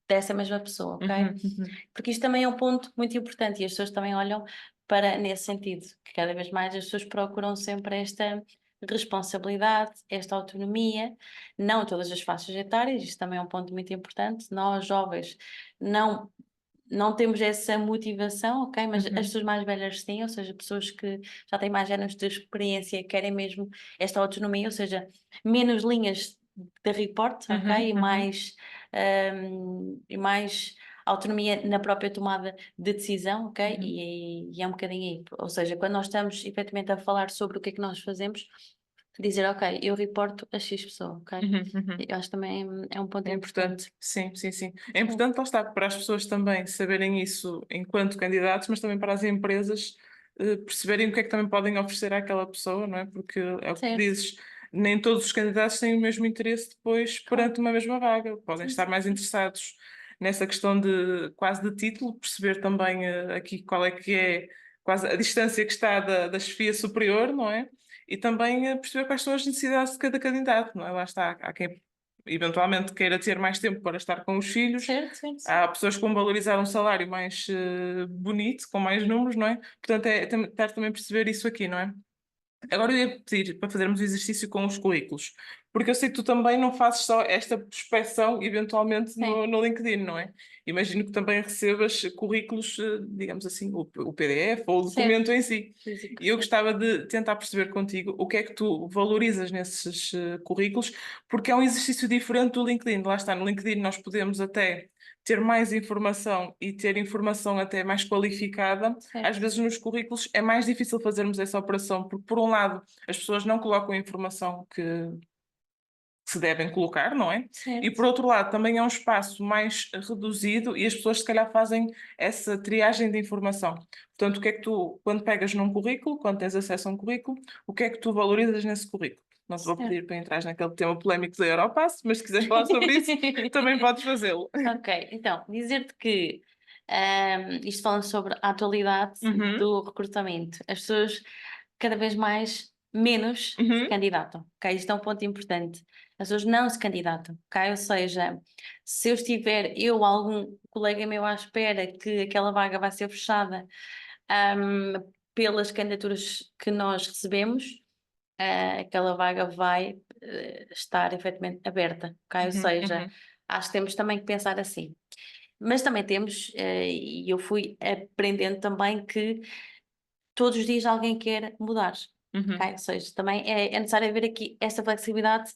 dessa mesma pessoa, ok? uhum, uhum. Porque isto também é um ponto muito importante e as pessoas também olham para nesse sentido, que cada vez mais as pessoas procuram sempre esta responsabilidade, esta autonomia, não em todas as faixas etárias, isto também é um ponto muito importante. Nós, jovens, não temos essa motivação, ok? Mas as Uhum. pessoas mais velhas sim, ou seja, pessoas que já têm mais anos de experiência querem mesmo esta autonomia, ou seja, menos linhas de report, ok? Uhum, uhum. E mais autonomia na própria tomada de decisão, ok? Uhum. E é um bocadinho aí. Ou seja, quando nós estamos efetivamente a falar sobre o que é que nós fazemos, dizer, ok, eu reporto a X pessoa, ok? Uhum, uhum. Eu acho que também é um ponto É importante. importante, sim, sim, sim. É Sim, importante, lá está, para as pessoas também saberem isso enquanto candidatos, mas também para as empresas perceberem o que é que também podem oferecer àquela pessoa, não é? Porque é o que tu certo, dizes, nem todos os candidatos têm o mesmo interesse depois claro. perante uma mesma vaga. Podem Sim, estar sim, mais sim. interessados nessa questão de quase de título, perceber também aqui qual é que é quase a distância que está da chefia superior, não é? E também perceber quais são as necessidades de cada candidato, não é? Lá está, há quem eventualmente queira ter mais tempo para estar com os filhos. Certo, certo, sim. Há pessoas que vão valorizar um salário mais bonito, com mais números, não é? Portanto, é tentar também perceber isso aqui, não é? Agora eu ia pedir para fazermos o exercício com os currículos, porque eu sei que tu também não fazes só esta prospeção, eventualmente, Sim, no LinkedIn, não é? Imagino que também recebas currículos, digamos assim, o PDF ou o certo. documento em si. Físico, E eu certo. gostava de tentar perceber contigo o que é que tu valorizas nesses currículos, porque é um exercício diferente do LinkedIn. Lá está, no LinkedIn nós podemos até ter mais informação e ter informação até mais qualificada. Às Certo, vezes nos currículos é mais difícil fazermos essa operação, porque por um lado as pessoas não colocam a informação que se devem colocar, não é? E certo, por outro lado também é um espaço mais reduzido e as pessoas se calhar fazem essa triagem de informação. Portanto, o que é que tu, quando pegas num currículo, quando tens acesso a um currículo, o que é que tu valorizas nesse currículo? Não te vou certo. pedir para entrar naquele tema polémico da Europass, mas se quiseres falar sobre isso, também podes fazê-lo. Ok, então, dizer-te que isto falando sobre a atualidade Uhum, do recrutamento, as pessoas cada vez mais menos se uhum, candidatam, ok? Isto é um ponto importante. As pessoas não se candidatam, ok? Ou seja, se eu estiver, eu, algum colega meu à espera que aquela vaga vai ser fechada, pelas candidaturas que nós recebemos, aquela vaga vai estar efetivamente aberta, ok? Ou uhum, seja, uhum, acho que temos também que pensar assim. Mas também temos, e eu fui aprendendo também que todos os dias alguém quer mudar, uhum, ok? Ou seja, também é necessário haver aqui esta flexibilidade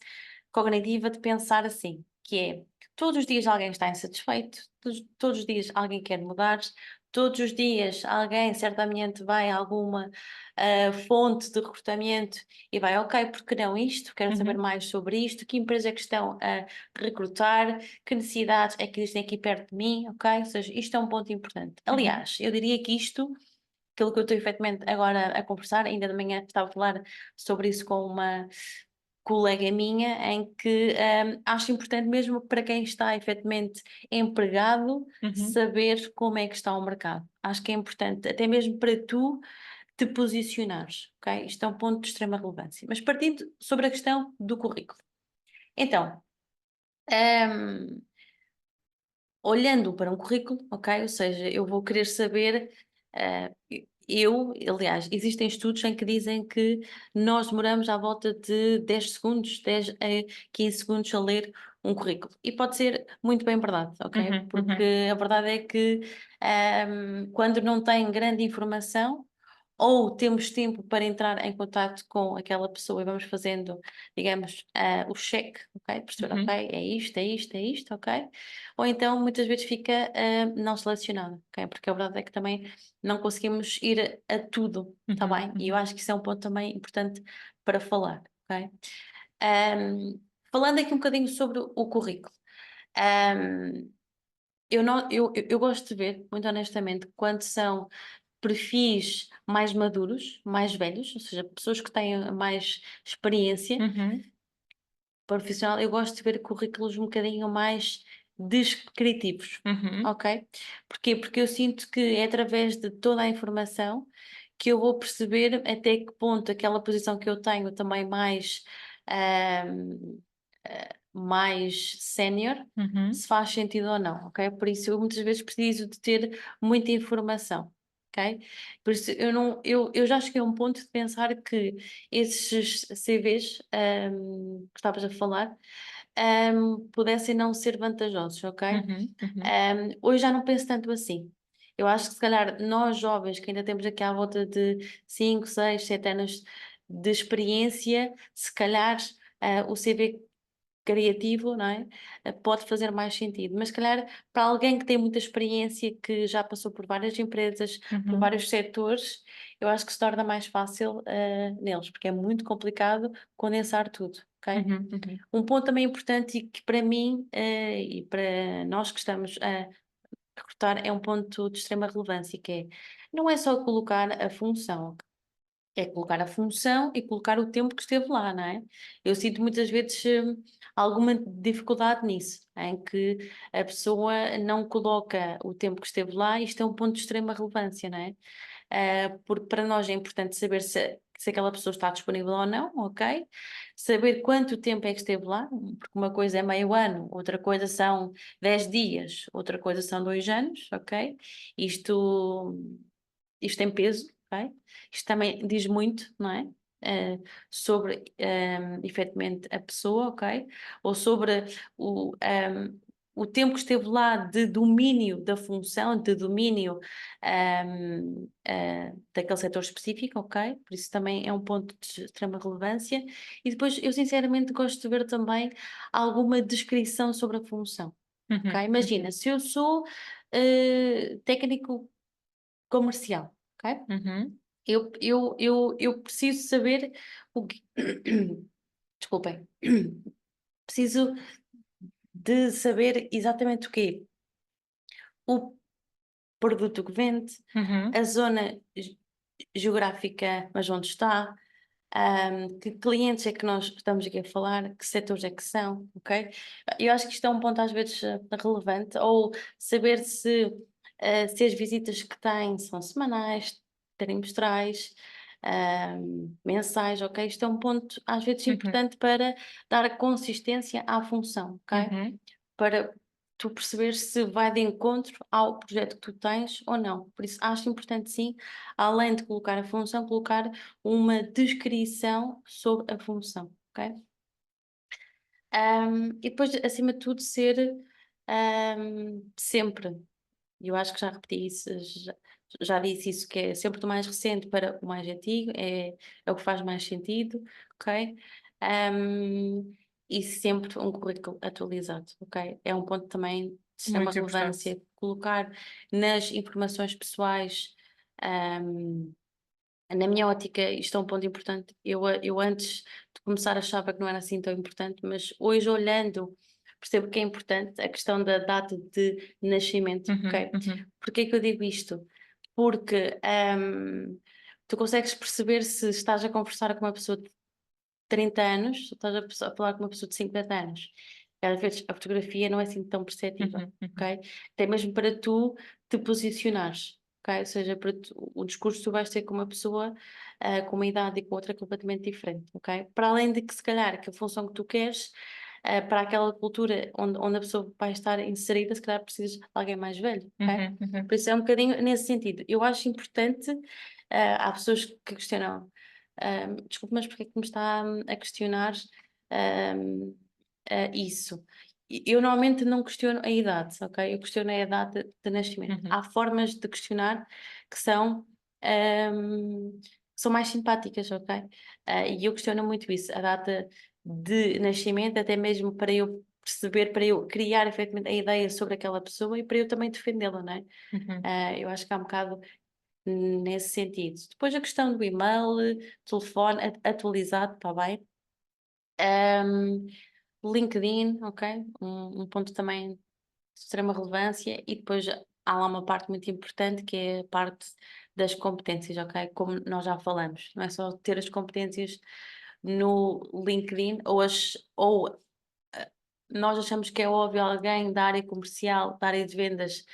cognitiva de pensar assim, que é todos os dias alguém está insatisfeito, todos os dias alguém quer mudar, todos os dias alguém certamente vai a alguma fonte de recrutamento e vai, ok, porque não isto? Quero saber mais sobre isto, que empresas é que estão a recrutar, que necessidades é que existem aqui perto de mim, ok? Ou seja, isto é um ponto importante. Aliás, eu diria que isto, aquilo que eu estou efetivamente agora a conversar, ainda de manhã estava a falar sobre isso com uma colega minha, em que acho importante mesmo para quem está efetivamente empregado saber como é que está o mercado. Acho que é importante, até mesmo para tu te posicionares, ok? Isto é um ponto de extrema relevância. Mas partindo sobre a questão do currículo. Então, hum, olhando para um currículo, ok? Ou seja, eu vou querer saber, aliás, existem estudos em que dizem que nós demoramos à volta de 10 segundos, 10 a 15 segundos a ler um currículo. E pode ser muito bem verdade, ok? Porque a verdade é que quando não tem grande informação, ou temos tempo para entrar em contato com aquela pessoa e vamos fazendo, digamos, o check, ok? Perceber, ok, é isto, é isto, é isto, ok? Ou então muitas vezes fica não selecionado, ok? Porque a verdade é que também não conseguimos ir a tudo, tá bem? E eu acho que isso é um ponto também importante para falar, ok? Falando aqui um bocadinho sobre o currículo. Eu gosto de ver, muito honestamente, quando são perfis mais maduros, mais velhos, ou seja, pessoas que têm mais experiência profissional, eu gosto de ver currículos um bocadinho mais descritivos, ok? Porquê? Porque eu sinto que é através de toda a informação que eu vou perceber até que ponto aquela posição que eu tenho também ahm, mais sénior, se faz sentido ou não, ok? Por isso eu muitas vezes preciso de ter muita informação, ok? Por isso eu já cheguei a um ponto de pensar que esses CVs que estavas a falar pudessem não ser vantajosos, ok? Hoje já não penso tanto assim. Eu acho que se calhar nós jovens que ainda temos aqui à volta de 5, 6, 7 anos de experiência, se calhar o CV criativo, não é? Pode fazer mais sentido, mas se calhar para alguém que tem muita experiência, que já passou por várias empresas, por vários setores, eu acho que se torna mais fácil neles, porque é muito complicado condensar tudo, ok? Um ponto também importante e que para mim e para nós que estamos a recrutar é um ponto de extrema relevância, que é, não é só colocar a função, é colocar a função e colocar o tempo que esteve lá, não é? Eu sinto muitas vezes alguma dificuldade nisso, em que a pessoa não coloca o tempo que esteve lá, e isto é um ponto de extrema relevância, não é? Porque para nós é importante saber se aquela pessoa está disponível ou não, ok? Saber quanto tempo é que esteve lá, porque uma coisa é meio ano, outra coisa são 10 dias, outra coisa são 2 anos, ok? Isto, isto tem peso, ok? Isto também diz muito, não é? Sobre efetivamente a pessoa, ok? Ou sobre o tempo que esteve lá de domínio da função, de domínio daquele setor específico, ok? Por isso também é um ponto de extrema relevância. E depois eu sinceramente gosto de ver também alguma descrição sobre a função, ok? Imagina, se eu sou técnico comercial, ok? Eu preciso saber o que. Desculpem. Preciso de saber exatamente o quê? O produto que vende, a zona geográfica, mas onde está, que clientes é que nós estamos aqui a falar, que setores é que são, ok? Eu acho que isto é um ponto às vezes relevante, ou saber se as visitas que têm são semanais, trimestrais, mensais, ok? Isto é um ponto às vezes importante para dar consistência à função, ok? Para tu perceberes se vai de encontro ao projeto que tu tens ou não. Por isso acho importante sim, além de colocar a função, colocar uma descrição sobre a função, ok? E depois, acima de tudo, ser sempre, e eu acho que já repeti isso, já disse isso, que é sempre do mais recente para o mais antigo, é o que faz mais sentido, ok? E sempre um currículo atualizado, ok? É um ponto também de extrema Muito importante. relevância, colocar nas informações pessoais, ahm, na minha ótica, isto é um ponto importante. Eu antes de começar achava que não era assim tão importante, mas hoje olhando percebo que é importante a questão da data de nascimento, ok? Porquê que eu digo isto? Porque tu consegues perceber se estás a conversar com uma pessoa de 30 anos, ou estás a falar com uma pessoa de 50 anos. Às vezes a fotografia não é assim tão perceptível, ok? Até mesmo para tu te posicionares, ok? Ou seja, para o discurso que tu vais ter com uma pessoa com uma idade e com outra completamente diferente, ok? Para além de que se calhar que a função que tu queres para aquela cultura onde a pessoa vai estar inserida, se calhar precisas de alguém mais velho, ok? Por isso é um bocadinho nesse sentido. Eu acho importante, há pessoas que questionam, desculpe, mas porque é que me está a questionar isso? Eu normalmente não questiono a idade, ok? Eu questiono a data de nascimento. Há formas de questionar que são mais simpáticas, ok? E eu questiono muito isso, a data de nascimento, até mesmo para eu perceber, para eu criar efetivamente a ideia sobre aquela pessoa e para eu também defendê-la, não é? Eu acho que há um bocado nesse sentido. Depois a questão do e-mail, telefone atualizado, está bem? LinkedIn, ok? Um ponto também de extrema relevância e depois há lá uma parte muito importante que é a parte das competências, ok? Como nós já falamos, não é só ter as competências no LinkedIn ou nós achamos que é óbvio alguém da área comercial, da área de vendas,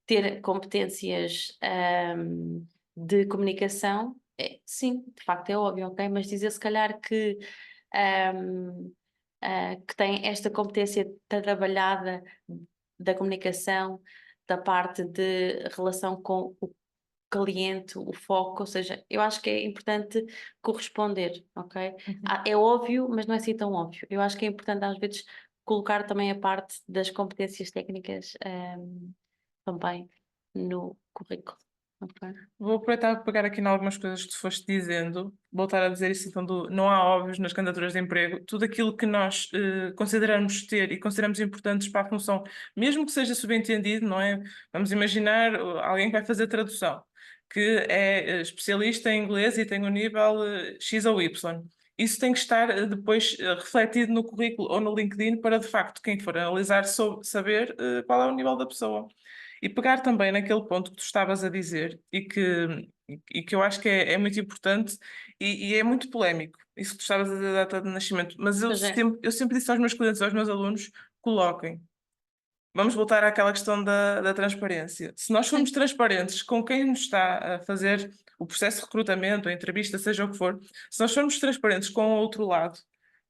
ter competências de comunicação. Sim, de facto é óbvio, ok? Mas dizer se calhar que tem esta competência trabalhada da comunicação, da parte de relação com o cliente, o foco, ou seja, eu acho que é importante corresponder, ok? É óbvio, mas não é assim tão óbvio. Eu acho que é importante às vezes colocar também a parte das competências técnicas também no currículo. Ok? Vou aproveitar para pegar aqui em algumas coisas que tu foste dizendo, voltar a dizer isso então do não há óbvios nas candidaturas de emprego, tudo aquilo que nós consideramos ter e consideramos importantes para a função, mesmo que seja subentendido, não é? Vamos imaginar alguém que vai fazer tradução, que é especialista em inglês e tem um nível X ou Y. Isso tem que estar depois refletido no currículo ou no LinkedIn para, de facto, quem for analisar saber qual é o nível da pessoa. E pegar também naquele ponto que tu estavas a dizer e que eu acho que é muito importante e é muito polémico, isso que tu estavas a dizer da data de nascimento, mas Pois é, eu sempre disse aos meus clientes, aos meus alunos, coloquem. Vamos voltar àquela questão da transparência. Se nós formos sim, transparentes com quem nos está a fazer o processo de recrutamento, a entrevista, seja o que for, se nós formos transparentes com o outro lado,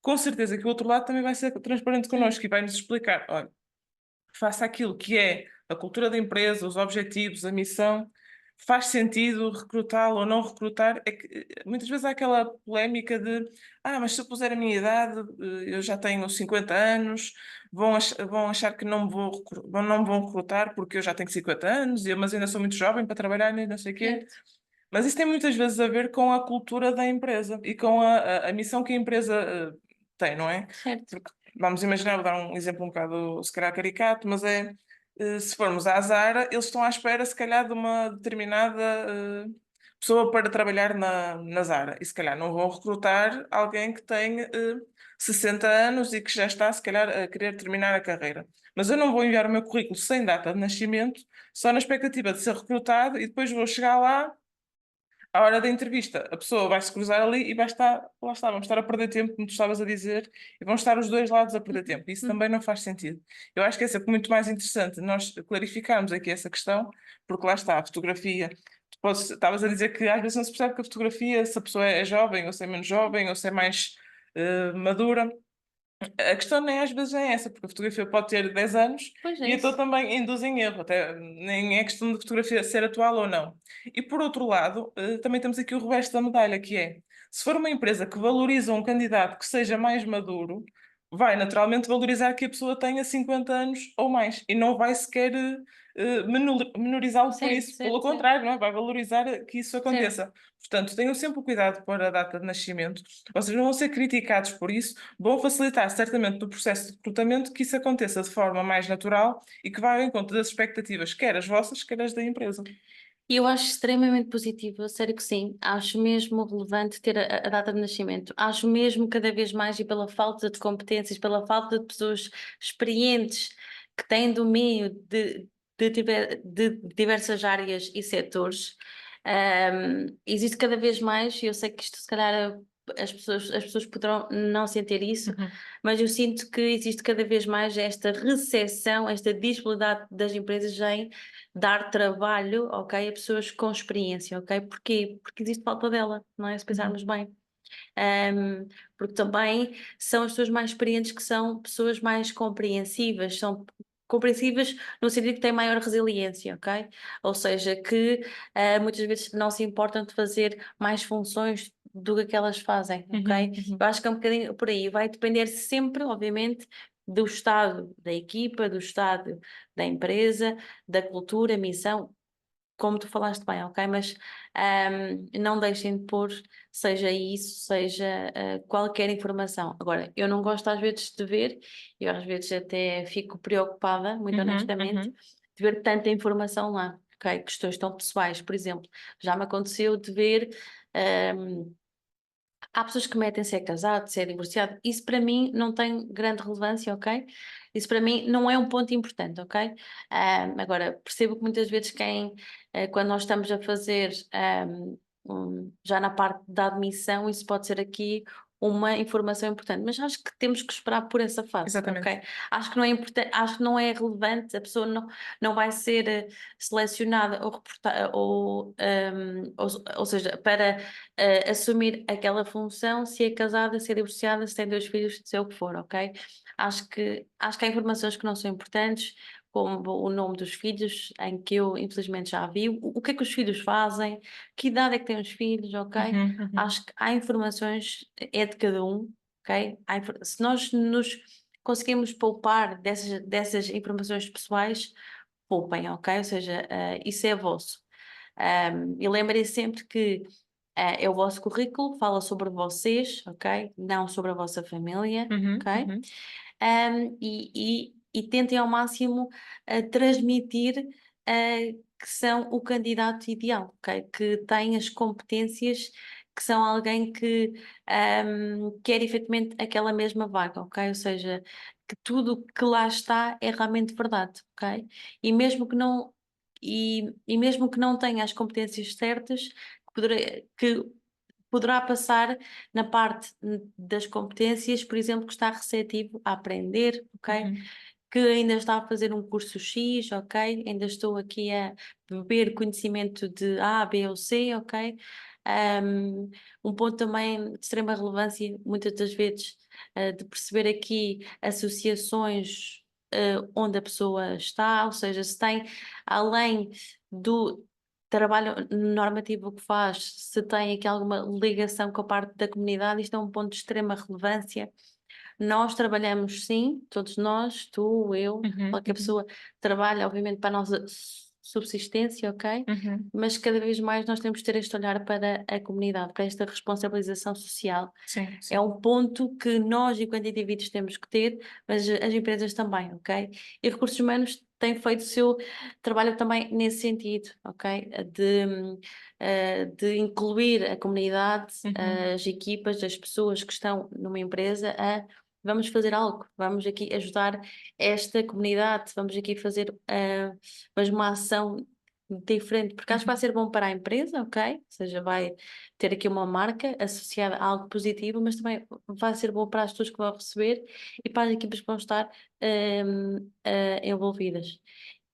com certeza que o outro lado também vai ser transparente sim, connosco e vai nos explicar, olha, faça aquilo que é a cultura da empresa, os objetivos, a missão, faz sentido recrutá-lo ou não recrutar? É que muitas vezes há aquela polémica de mas se eu puser a minha idade, eu já tenho 50 anos, vão achar que não me vão recrutar porque eu já tenho 50 anos, mas ainda sou muito jovem para trabalhar e não sei o quê. certo, Mas isso tem muitas vezes a ver com a cultura da empresa e com a missão que a empresa tem, não é? certo. Porque, vamos imaginar, vou dar um exemplo um bocado, se calhar, caricato, mas se formos à Zara, eles estão à espera, se calhar, de uma determinada pessoa para trabalhar na Zara. E, se calhar, não vão recrutar alguém que tem 60 anos e que já está, se calhar, a querer terminar a carreira. Mas eu não vou enviar o meu currículo sem data de nascimento, só na expectativa de ser recrutado e depois vou chegar lá à hora da entrevista, a pessoa vai se cruzar ali e vai estar, lá está, vamos estar a perder tempo, como tu estavas a dizer, e vão estar os dois lados a perder tempo. Isso também não faz sentido. Eu acho que é sempre muito mais interessante nós clarificarmos aqui essa questão, porque lá está, a fotografia. Estavas a dizer que às vezes não se percebe que a fotografia, se a pessoa é jovem, ou se é menos jovem, ou se é mais madura. A questão nem às vezes é essa, porque a fotografia pode ter 10 anos Pois é e então isso. também induz em erro, até nem é questão de fotografia ser atual ou não. E por outro lado, também temos aqui o reverso da medalha, que é, se for uma empresa que valoriza um candidato que seja mais maduro, vai naturalmente valorizar que a pessoa tenha 50 anos ou mais e não vai sequer menorizá-lo por Certo, isso, pelo certo, certo, contrário, não é? Vai valorizar que isso certo. aconteça. Portanto, tenham sempre o cuidado para a data de nascimento, vocês não vão ser criticados por isso, vão facilitar certamente no processo de recrutamento que isso aconteça de forma mais natural e que vá ao encontro das expectativas, quer as vossas, quer as da empresa. E eu acho extremamente positivo, a sério que sim. Acho mesmo relevante ter a data de nascimento. Acho mesmo cada vez mais, e pela falta de competências, pela falta de pessoas experientes que têm domínio de diversas áreas e setores, existe cada vez mais, e eu sei que isto se calhar as pessoas poderão não sentir isso, Uhum. mas eu sinto que existe cada vez mais esta recessão, esta disponibilidade das empresas em dar trabalho, ok, a pessoas com experiência, ok? Porquê? Porque existe falta dela, não é? Se Uhum. pensarmos bem. Porque também são as pessoas mais experientes que são pessoas mais compreensivas, são compreensivas no sentido que têm maior resiliência, ok? Ou seja, que muitas vezes não se importam de fazer mais funções do que aquelas fazem, ok? Uhum, uhum. Eu acho que é um bocadinho por aí, vai depender sempre, obviamente, do estado da equipa, do estado da empresa, da cultura, missão, como tu falaste bem, ok? Mas não deixem de pôr, seja isso, seja qualquer informação. Agora, eu não gosto às vezes de ver, eu às vezes até fico preocupada, muito Uhum, honestamente, uhum. de ver tanta informação lá, ok? Questões tão pessoais, por exemplo. Já me aconteceu de ver. ahm, Há pessoas que metem se é casado, se é divorciado. Isso para mim não tem grande relevância, ok? Isso para mim não é um ponto importante, ok? Agora, percebo que muitas vezes quando nós estamos a fazer já na parte da admissão, isso pode ser aqui uma informação importante, mas acho que temos que esperar por essa fase, Exatamente. ok? Acho que não é importante, acho que não é relevante, a pessoa não vai ser selecionada ou reportada, ou seja, para assumir aquela função, se é casada, se é divorciada, se tem dois filhos, se é o que for, ok? Acho que há informações que não são importantes, como o nome dos filhos, em que eu infelizmente já vi, o que é que os filhos fazem, que idade é que têm os filhos, ok? Uhum, uhum. Acho que há informações, é de cada um, ok? Se nós nos conseguimos poupar dessas informações pessoais, poupem, ok? Ou seja, isso é vosso. E lembrem sempre que é o vosso currículo, fala sobre vocês, ok? Não sobre a vossa família, Uhum, ok? uhum. E tentem ao máximo transmitir que são o candidato ideal, ok? Que tem as competências, que são alguém que quer efetivamente aquela mesma vaga, ok? Ou seja, que tudo o que lá está é realmente verdade, ok? E mesmo que não, e mesmo que não tenha as competências certas, que poderá passar na parte das competências, por exemplo, que está receptivo a aprender, ok? Uhum. Que ainda está a fazer um curso X, ok? Ainda estou aqui a beber conhecimento de A, B ou C, ok? Um ponto também de extrema relevância, muitas das vezes, de perceber aqui associações onde a pessoa está, ou seja, se tem, além do trabalho normativo que faz, se tem aqui alguma ligação com a parte da comunidade, isto é um ponto de extrema relevância. Nós trabalhamos sim, todos nós, tu, eu, Uhum, qualquer uhum. pessoa trabalha, obviamente, para a nossa subsistência, ok? Uhum. Mas cada vez mais nós temos que ter este olhar para a comunidade, para esta responsabilização social. Sim, É sim. um ponto que nós, enquanto indivíduos, temos que ter, mas as empresas também, ok? E recursos humanos têm feito o seu trabalho também nesse sentido, ok? De incluir a comunidade, Uhum. as equipas, as pessoas que estão numa empresa a vamos fazer algo, vamos aqui ajudar esta comunidade, vamos aqui fazer mas uma ação diferente, porque acho que vai Uhum. ser bom para a empresa, ok? Ou seja, vai ter aqui uma marca associada a algo positivo, mas também vai ser bom para as pessoas que vão receber e para as equipas que vão estar envolvidas.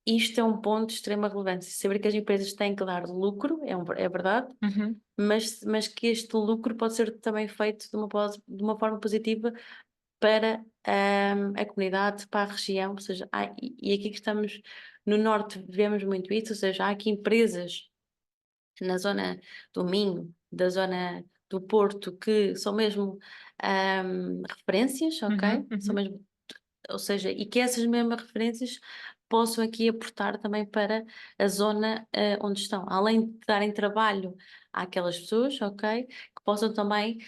Isto é um ponto de extrema relevância. Saber que as empresas têm que dar lucro, é verdade, Uhum. mas que este lucro pode ser também feito de uma forma positiva para a comunidade, para a região, ou seja, e aqui que estamos no norte vemos muito isso, ou seja, há aqui empresas na zona do Minho, da zona do Porto que são mesmo referências, ok? São uhum. mesmo, ou seja, e que essas mesmas referências possam aqui aportar também para a zona onde estão, além de darem trabalho àquelas pessoas, ok? Que possam também,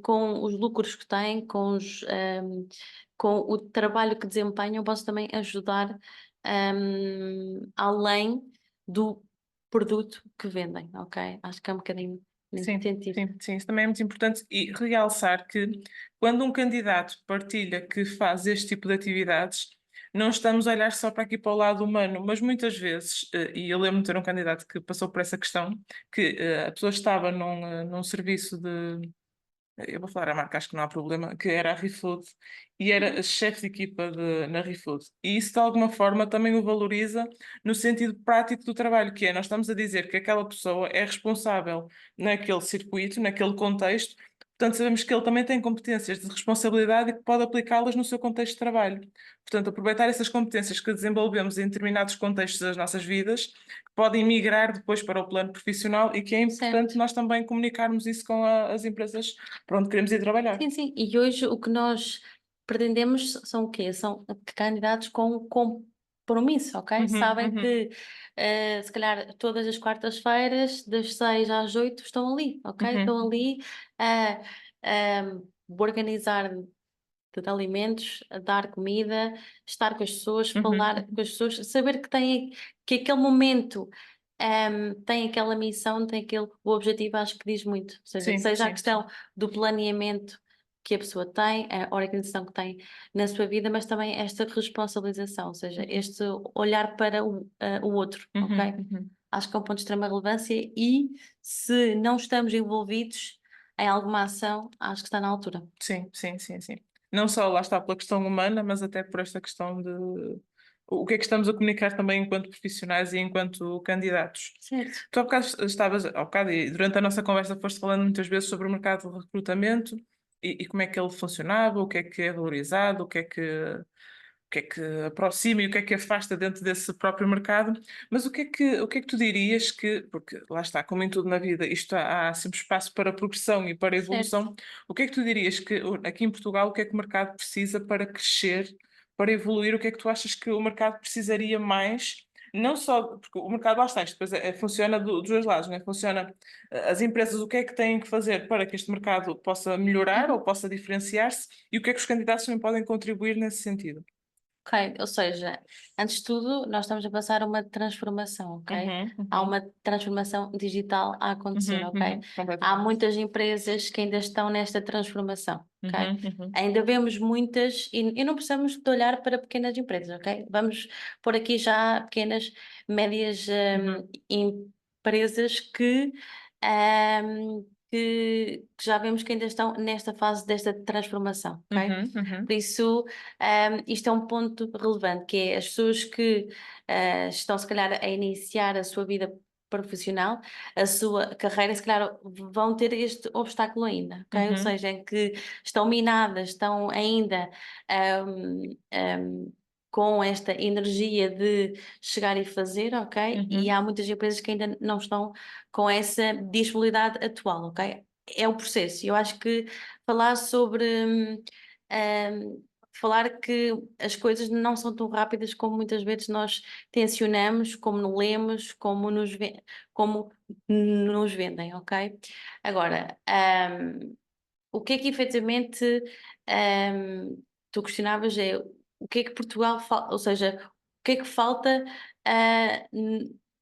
com os lucros que têm, com o trabalho que desempenham, possam também ajudar além do produto que vendem, ok? Acho que é um bocadinho nesse Sim, sentido. sim, sim, isso também é muito importante e realçar que quando um candidato partilha que faz este tipo de atividades, não estamos a olhar só para aqui para o lado humano, mas muitas vezes, e eu lembro-me de ter um candidato que passou por essa questão, que a pessoa estava num serviço de, eu vou falar a marca, acho que não há problema, que era a ReFood e era chefe de equipa na ReFood. E isso de alguma forma também o valoriza no sentido prático do trabalho, que é nós estamos a dizer que aquela pessoa é responsável naquele circuito, naquele contexto, portanto sabemos que ele também tem competências de responsabilidade e que pode aplicá-las no seu contexto de trabalho. Portanto, aproveitar essas competências que desenvolvemos em determinados contextos das nossas vidas, que podem migrar depois para o plano profissional e que é importante Certo. nós também comunicarmos isso com as empresas para onde queremos ir trabalhar. Sim, sim. E hoje o que nós pretendemos são o quê? São candidatos com compromisso, ok? Uhum, Sabem uhum, que se calhar todas as quartas-feiras, das 6 às 8, estão ali, ok? Estão uhum, ali a organizar de alimentos, a dar comida, estar com as pessoas, uhum, falar com as pessoas, saber que tem que aquele momento tem aquela missão, tem aquele o objetivo, acho que diz muito. Ou seja, sim, seja a sim, questão do planeamento que a pessoa tem, a organização que tem na sua vida, mas também esta responsabilização, ou seja, uhum, este olhar para o outro, uhum, ok? uhum. Acho que é um ponto de extrema relevância e se não estamos envolvidos em alguma ação, acho que está na altura. Sim, sim, sim, sim. Não só lá está pela questão humana, mas até por esta questão de o que é que estamos a comunicar também enquanto profissionais e enquanto candidatos. Certo. Tu há bocado estavas, há bocado, e durante a nossa conversa foste falando muitas vezes sobre o mercado de recrutamento e como é que ele funcionava, o que é valorizado, o que é que aproxima e o que afasta dentro desse próprio mercado. Mas o que é que tu dirias que, porque lá está, como em tudo na vida, isto há sempre espaço para progressão e para Certo. evolução, o que é que tu dirias que aqui em Portugal, o que é que o mercado precisa para crescer, para evoluir? O que é que tu achas que o mercado precisaria mais? Não só, porque o mercado lá está, isto depois funciona dos dois lados, né? Funciona as empresas, o que é que têm que fazer para que este mercado possa melhorar ou Uhum. possa diferenciar-se e o que é que os candidatos também podem contribuir nesse sentido? Ok, ou seja, antes de tudo, nós estamos a passar uma transformação, ok? Uhum, Há uhum, uma transformação digital a acontecer, uhum, ok? uhum, Há completamente. muitas empresas que ainda estão nesta transformação, ok? Uhum, uhum, Ainda vemos muitas, e não precisamos de olhar para pequenas empresas, ok? Vamos pôr aqui já pequenas, médias uhum, empresas que já vemos que ainda estão nesta fase desta transformação, ok? uhum, Por uhum, isso, isto é um ponto relevante, que é as pessoas que estão, se calhar, a iniciar a sua vida profissional, a sua carreira, se calhar vão ter este obstáculo ainda, ok? Ou uhum, seja, em que estão minadas, estão ainda ahm, ahm, com esta energia de chegar e fazer, ok? E uhum. há muitas empresas que ainda não estão com essa disponibilidade atual, ok? É o processo. Eu acho que falar sobre falar que as coisas não são tão rápidas como muitas vezes nós tensionamos, como lemos, como nos vendem, ok? Agora, o que é que efetivamente tu questionavas é o que é que Portugal falta, ou seja, o que é que falta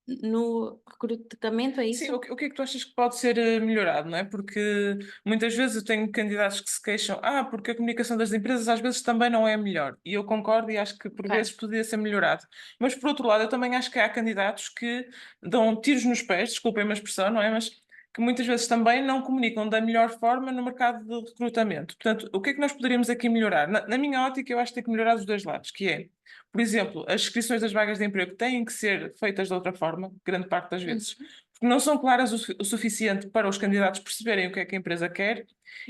no recrutamento, é Sim, isso? o que é que tu achas que pode ser melhorado, não é? Porque muitas vezes eu tenho candidatos que se queixam, porque a comunicação das empresas às vezes também não é a melhor. E eu concordo e acho que por vezes Ok. poderia ser melhorado. Mas por outro lado, eu também acho que há candidatos que dão tiros nos pés, desculpem a expressão, não é? Mas que muitas vezes também não comunicam da melhor forma no mercado de recrutamento. Portanto, o que é que nós poderíamos aqui melhorar? Na minha ótica, eu acho que tem que melhorar dos dois lados, que é, por exemplo, as inscrições das vagas de emprego têm que ser feitas de outra forma, grande parte das vezes Uhum. porque não são claras o suficiente para os candidatos perceberem o que a empresa quer.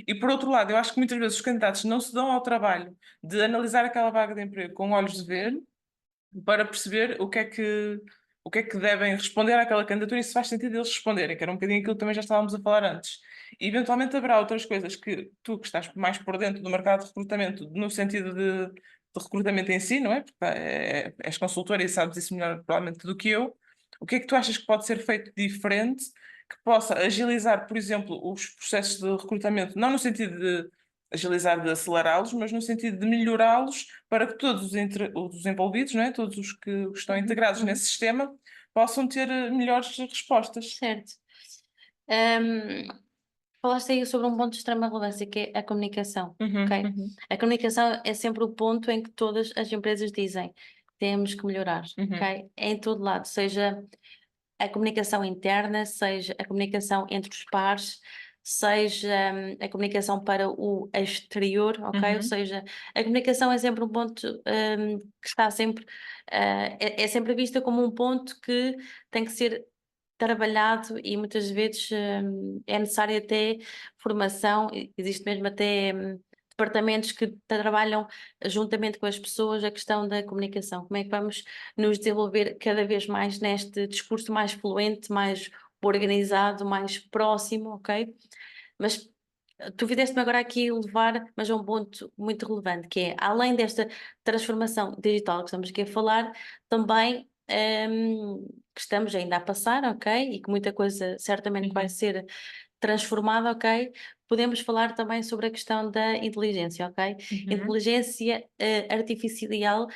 E por outro lado, eu acho que muitas vezes os candidatos não se dão ao trabalho de analisar aquela vaga de emprego com olhos de ver para perceber o que é que devem responder àquela candidatura e se faz sentido eles responderem, que era um bocadinho aquilo que também já estávamos a falar antes. E eventualmente haverá outras coisas que tu, que estás mais por dentro do mercado de recrutamento, no sentido de recrutamento em si, não é? Porque és consultora e sabes isso melhor provavelmente do que eu. O que é que tu achas que pode ser feito diferente que possa agilizar, por exemplo, os processos de recrutamento, não no sentido de agilizar, de acelerá-los, mas no sentido de melhorá-los para que todos os envolvidos, não é? Todos os que estão integrados nesse sistema, possam ter melhores respostas. Certo. Ahm, Falaste aí sobre um ponto de extrema relevância, que é a comunicação, ok? A comunicação é sempre o ponto em que todas as empresas dizem temos que melhorar, ok? Em todo lado, seja a comunicação interna, seja a comunicação entre os pares, seja a comunicação para o exterior, ok? Ou seja, a comunicação é sempre um ponto que está sempre, é sempre vista como um ponto que tem que ser trabalhado e muitas vezes é necessária até formação, existe mesmo até departamentos que trabalham juntamente com as pessoas a questão da comunicação. Como é que vamos nos desenvolver cada vez mais neste discurso mais fluente, mais organizado, mais próximo, ok? Mas tu fizeste-me agora aqui levar, mas a um ponto muito relevante, que é, além desta transformação digital que estamos aqui a falar, também que estamos ainda a passar, ok? E que muita coisa certamente vai ser transformada, ok? Podemos falar também sobre a questão da inteligência, ok? Inteligência artificial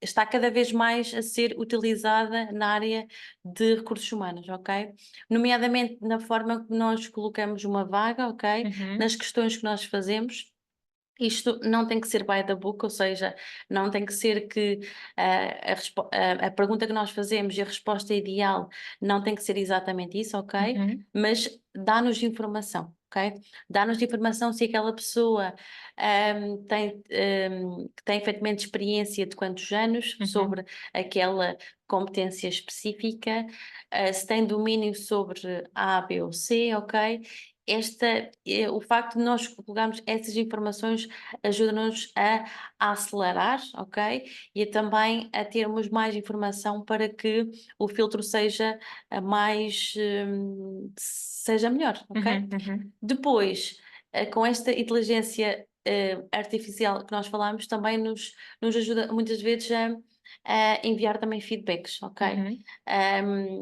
está cada vez mais a ser utilizada na área de recursos humanos, ok? Nomeadamente na forma que nós colocamos uma vaga, ok? Nas questões que nós fazemos. Isto não tem que ser by the book, ou seja, não tem que ser que a pergunta que nós fazemos e a resposta ideal não tem que ser exatamente isso, ok? Mas dá-nos informação, ok? Dá-nos informação se aquela pessoa que tem efetivamente experiência de quantos anos sobre aquela competência específica, se tem domínio sobre A, B ou C, ok? O facto de nós colocarmos essas informações ajuda-nos a acelerar, ok? E também a termos mais informação para que o filtro seja seja melhor, ok? Depois, com esta inteligência artificial que nós falamos, também nos ajuda muitas vezes a enviar também feedbacks, ok?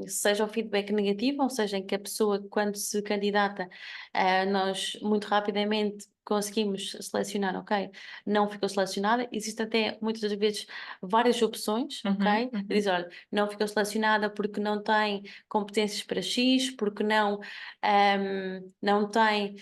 Seja o feedback negativo, ou seja, em que a pessoa, quando se candidata, nós muito rapidamente conseguimos selecionar, ok? Não ficou selecionada, existe até muitas das vezes várias opções, ok? Diz, olha, não ficou selecionada porque não tem competências para X, porque não tem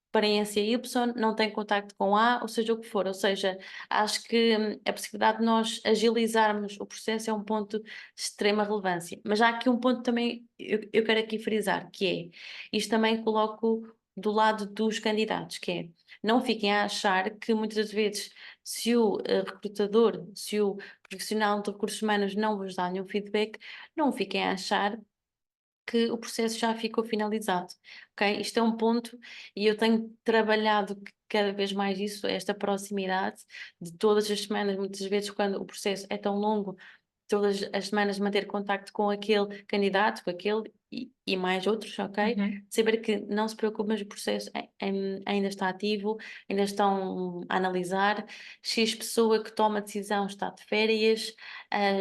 experiência Y, não tem contacto com A, ou seja, o que for. Ou seja, acho que a possibilidade de nós agilizarmos o processo é um ponto de extrema relevância. Mas há aqui um ponto também, eu quero aqui frisar, que é, isto também coloco do lado dos candidatos, que é, não fiquem a achar que muitas das vezes, se o recrutador, se o profissional de recursos humanos não vos dá nenhum feedback, não fiquem a achar que o processo já ficou finalizado, ok? Isto é um ponto e eu tenho trabalhado cada vez mais isso, esta proximidade de todas as semanas, muitas vezes quando o processo é tão longo, todas as semanas manter contacto com aquele candidato, com aquele e mais outros, ok? Saber que não se preocupe, mas o processo ainda está ativo, ainda estão a analisar. X pessoa que toma a decisão está de férias,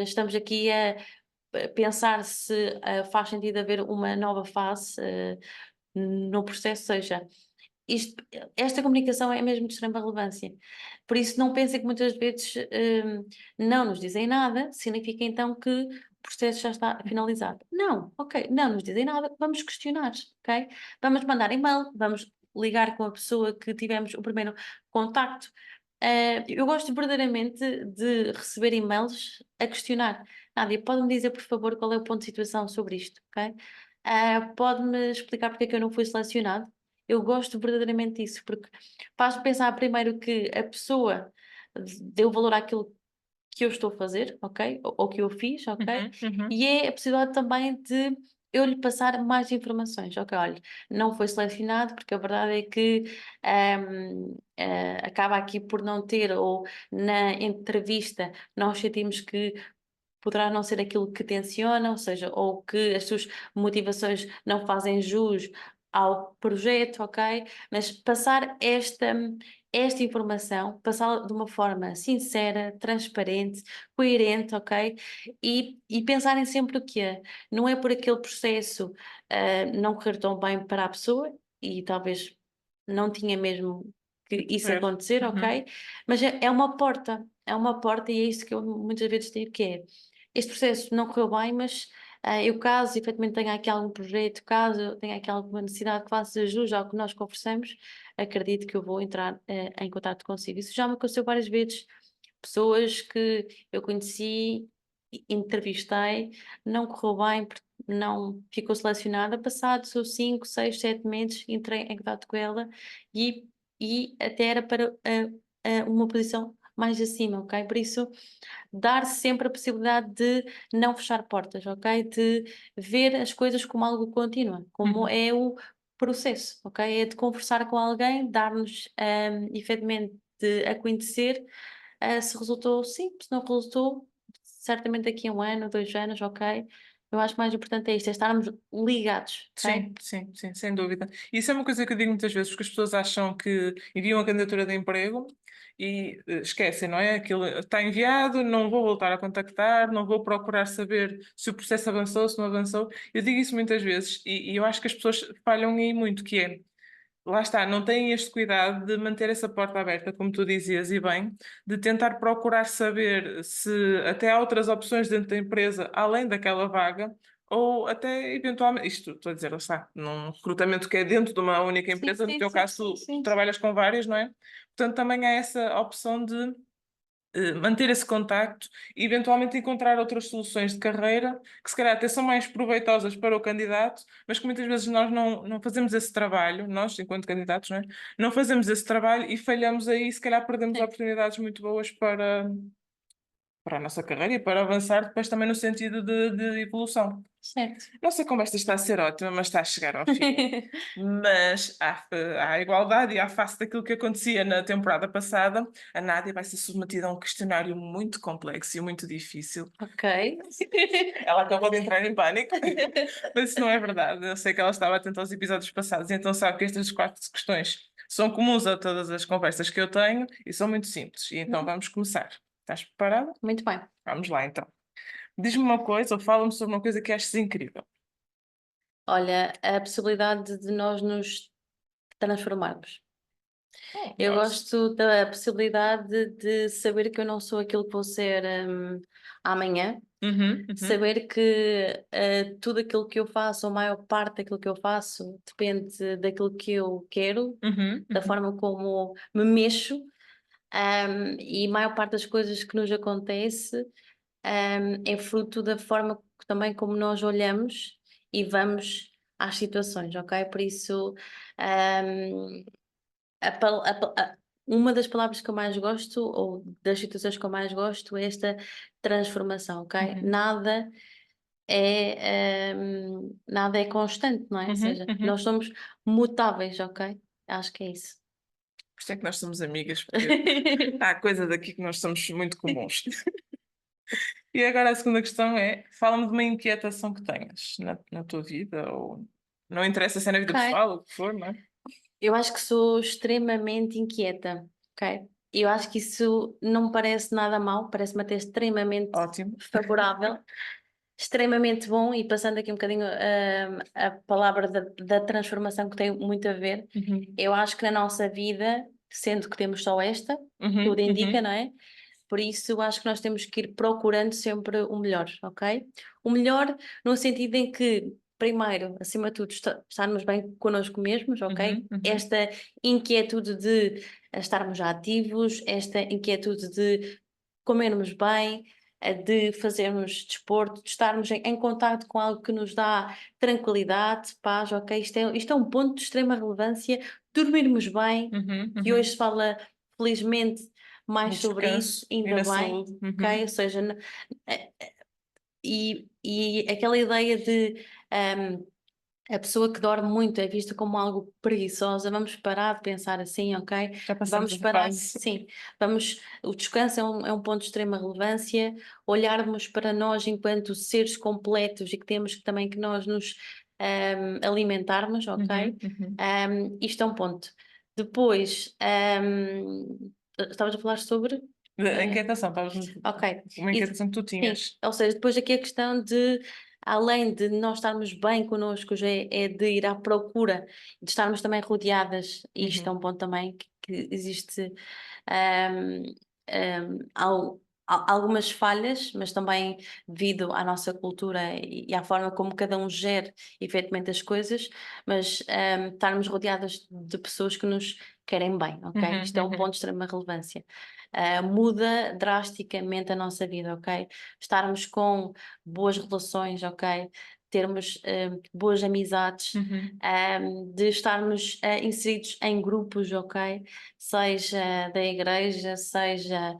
estamos aqui a pensar se faz sentido haver uma nova fase no processo, seja, esta comunicação é mesmo de extrema relevância. Por isso, não pensem que muitas vezes não nos dizem nada, significa então que o processo já está finalizado. Não, ok, não nos dizem nada, vamos questionar, ok? Vamos mandar e-mail, vamos ligar com a pessoa que tivemos o primeiro contacto. Eu gosto verdadeiramente de receber e-mails a questionar. Nádia, pode-me dizer, por favor, qual é o ponto de situação sobre isto, ok? Pode-me explicar porque é que eu não fui selecionado? Eu gosto verdadeiramente disso, porque faz-me pensar primeiro que a pessoa deu valor àquilo que eu estou a fazer, ok? Ou que eu fiz, ok? E é a possibilidade também de eu lhe passar mais informações, ok? Olha, não foi selecionado porque a verdade é que acaba aqui por não ter, ou na entrevista nós sentimos que poderá não ser aquilo que tenciona, ou seja, ou que as suas motivações não fazem jus ao projeto, ok? Mas passar esta informação, passá-la de uma forma sincera, transparente, coerente, ok? E pensarem sempre o que é. Não é por aquele processo não correr tão bem para a pessoa, e talvez não tinha mesmo que isso Ver. acontecer, ok? Mas é uma porta e é isso que eu muitas vezes digo que é, este processo não correu bem, mas eu caso efetivamente tenha aqui algum projeto, caso eu tenha aqui alguma necessidade que faça jus ao que nós conversamos, acredito que eu vou entrar em contato consigo. Isso já me aconteceu várias vezes, pessoas que eu conheci, entrevistei, não correu bem, porque não ficou selecionada, passados os 5, 6, 7 meses entrei em contato com ela e, e até era para uma posição mais acima, ok? Por isso, dar sempre a possibilidade de não fechar portas, ok? De ver as coisas como algo contínuo, como é o processo, ok? É de conversar com alguém, dar-nos efetivamente a conhecer se resultou, sim, se não resultou, certamente daqui a 1 ano, 2 anos, ok? Eu acho que mais importante é isto, é estarmos ligados, ok? Sim, sim, sim, sem dúvida. Isso é uma coisa que eu digo muitas vezes, porque as pessoas acham que enviam a candidatura de emprego e esquecem, não é? Aquilo está enviado, não vou voltar a contactar, não vou procurar saber se o processo avançou, se não avançou. Eu digo isso muitas vezes e eu acho que as pessoas falham aí muito, que é, lá está, não têm este cuidado de manter essa porta aberta, como tu dizias, e bem, de tentar procurar saber se até há outras opções dentro da empresa, além daquela vaga, ou até eventualmente, isto estou a dizer, lá está, num recrutamento que é dentro de uma única Sim, empresa, no sim, teu sim, caso sim, tu sim. trabalhas com várias, não é? Portanto, também há essa opção de manter esse contacto e eventualmente encontrar outras soluções de carreira que se calhar até são mais proveitosas para o candidato, mas que muitas vezes nós não fazemos esse trabalho, nós enquanto candidatos, não é? Não fazemos esse trabalho e falhamos aí, se calhar perdemos Sim, oportunidades muito boas para a nossa carreira e para avançar depois também no sentido de evolução. certo. Nossa conversa está a ser ótima, mas está a chegar ao fim. Mas à igualdade e à face daquilo que acontecia na temporada passada, a Nádia vai ser submetida a um questionário muito complexo e muito difícil. Ok. Ela acabou de entrar em pânico, mas isso não é verdade. Eu sei que ela estava atenta aos episódios passados, então sabe que estas 4 questões são comuns a todas as conversas que eu tenho e são muito simples. E então vamos começar. Estás preparada? Muito bem. Vamos lá então. Diz-me uma coisa ou fala-me sobre uma coisa que achas incrível. Olha, a possibilidade de nós nos transformarmos. Eu Gosto. gosto da possibilidade de saber que eu não sou aquilo que vou ser amanhã. Uhum, uhum, Saber que tudo aquilo que eu faço, ou a maior parte daquilo que eu faço, depende daquilo que eu quero, uhum, da uhum. forma como me mexo, e a maior parte das coisas que nos acontece, é fruto da forma também como nós olhamos e vamos às situações, ok? Por isso, um, uma das palavras que eu mais gosto, ou das situações que eu mais gosto, é esta transformação, ok? Uhum, Nada é constante, não é? Ou uhum, seja, uhum. nós somos mutáveis, ok? Acho que é isso. Por isso é que nós somos amigas, porque há coisa daqui que nós somos muito comuns. E agora a segunda questão é: fala-me de uma inquietação que tenhas na tua vida, ou não interessa se é na vida Ok. pessoal, o que for, não é? Eu acho que sou extremamente inquieta, ok? Eu acho que isso não me parece nada mal, parece-me até extremamente Ótimo. favorável, extremamente bom, e passando aqui um bocadinho a palavra da transformação que tem muito a ver, Uhum, eu acho que na nossa vida, sendo que temos só esta, uhum, tudo indica, uhum, não é? Por isso, eu acho que nós temos que ir procurando sempre o melhor, ok? O melhor no sentido em que, primeiro, acima de tudo, estarmos bem connosco mesmos, ok? uhum, uhum, Esta inquietude de estarmos ativos, esta inquietude de comermos bem, de fazermos desporto, de estarmos em contato com algo que nos dá tranquilidade, paz, ok? Isto é um ponto de extrema relevância. Dormirmos bem, uhum, que hoje uhum. se fala, felizmente, mais No sobre isso, descanso e ainda na bem, saúde. ok? Uhum, Ou seja, eh, e aquela ideia de A pessoa que dorme muito é vista como algo preguiçosa. Vamos parar de pensar assim, ok? Já passamos Vamos essa parar, fase. sim. O descanso é um ponto de extrema relevância. Olharmos para nós enquanto seres completos e que temos também que nós nos alimentarmos, ok? Uhum, uhum. Isto é um ponto. Depois, estavas a falar sobre. A eh, inquietação, Ok. uma inquietação que tu Sim, tinhas. ou seja, depois aqui a questão de, além de nós estarmos bem connosco, já é de ir à procura, de estarmos também rodeadas, e isto é Uhum, um ponto também que existe ahm, algumas falhas, mas também devido à nossa cultura e à forma como cada um gera efetivamente as coisas, mas estarmos rodeadas de pessoas que nos querem bem, ok? uhum, Isto é um ponto uhum, de extrema relevância. Muda drasticamente a nossa vida, ok? Estarmos com boas relações, ok? Termos boas amizades, uhum. de estarmos inseridos em grupos, ok? Seja da igreja, seja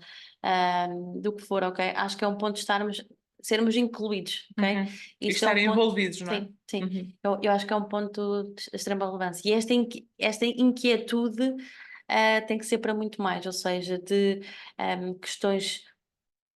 do que for, ok? Acho que é um ponto de sermos incluídos, ok? Uhum. E Isto é um estarem ponto, envolvidos, não é? sim, sim. Uhum. Eu acho que é um ponto de extrema relevância. E esta inquietude tem que ser para muito mais, ou seja, de questões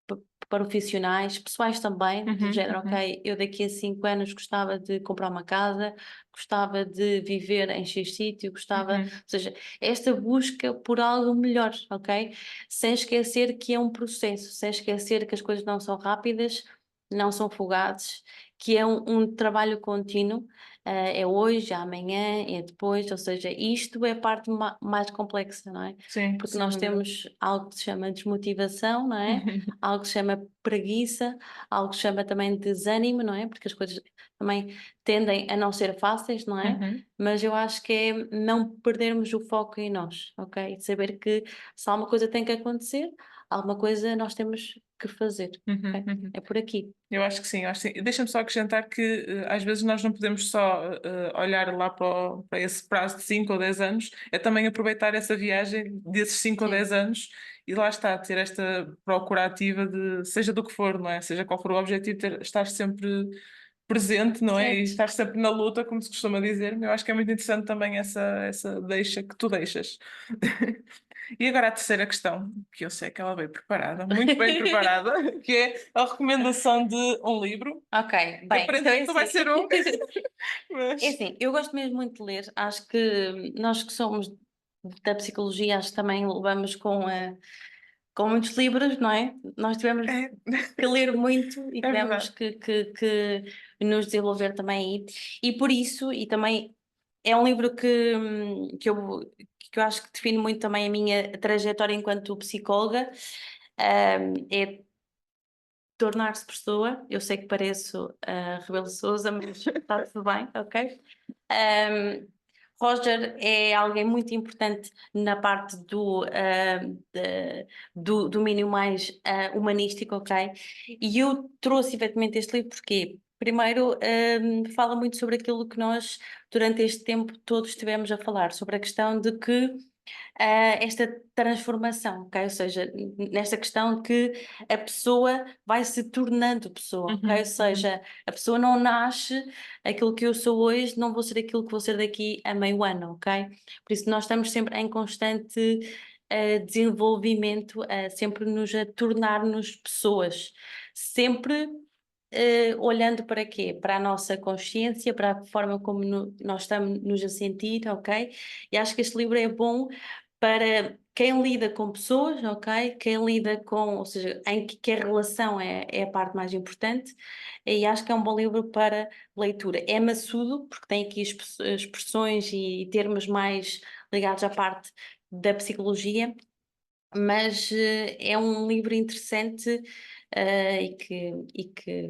p- profissionais, pessoais também, do Uhum, género, uhum, ok, eu daqui a 5 anos gostava de comprar uma casa, gostava de viver em X sítio, gostava, ou uhum. seja, esta busca por algo melhor, ok? Sem esquecer que é um processo, sem esquecer que as coisas não são rápidas, não são fugazes, que é um trabalho contínuo, é hoje, é amanhã, é depois, ou seja, isto é a parte mais complexa, não é? Sim, Porque sem nós dúvida. temos algo que se chama desmotivação, não é? Algo que se chama preguiça, algo que se chama também desânimo, não é? Porque as coisas também tendem a não ser fáceis, não é? Uhum, Mas eu acho que é não perdermos o foco em nós, ok? De saber que se alguma coisa tem que acontecer, alguma coisa nós temos que fazer, uhum, ok? uhum. É por aqui. Eu acho que sim, eu acho que sim. Deixa-me só acrescentar que às vezes nós não podemos só olhar lá para esse prazo de 5 ou 10 anos, é também aproveitar essa viagem desses 5 ou Sim, 10 anos e lá está, ter esta procura ativa de seja do que for, não é? Seja qual for o objetivo, estar sempre presente, não é? E certo. estar sempre na luta, como se costuma dizer. Eu acho que é muito interessante também essa deixa que tu deixas. E agora a terceira questão, que eu sei que ela veio preparada, muito bem preparada, que é a recomendação de um livro, Ok, que bem, então é aparentemente não vai assim. ser um, É mas assim, eu gosto mesmo muito de ler. Acho que nós que somos da psicologia, acho que também levamos com muitos livros, não é? Nós tivemos é, que ler muito e é tivemos verdade. que nos desenvolver também aí. E por isso, e também é um livro que eu acho que define muito também a minha trajetória enquanto psicóloga, é tornar-se pessoa. Eu sei que pareço Rebelo de Sousa, mas está tudo bem, ok? Um, Roger é alguém muito importante na parte do domínio mais humanístico, ok? E eu trouxe efetivamente este livro porque, primeiro, fala muito sobre aquilo que nós, durante este tempo, todos estivemos a falar, sobre a questão de que esta transformação, ok? Ou seja, nesta questão que a pessoa vai se tornando pessoa, ok? Ou Uhum, uhum. seja, a pessoa não nasce aquilo que eu sou hoje, não vou ser aquilo que vou ser daqui a meio ano, ok? Por isso nós estamos sempre em constante desenvolvimento, sempre nos a tornar-nos pessoas, sempre olhando para quê? Para a nossa consciência, para a forma como nós estamos nos a sentir, ok? E acho que este livro é bom para quem lida com pessoas, ok? Quem lida com, ou seja, em que a relação é a parte mais importante, e acho que é um bom livro para leitura. É maçudo, porque tem aqui expressões e termos mais ligados à parte da psicologia, mas é um livro interessante e que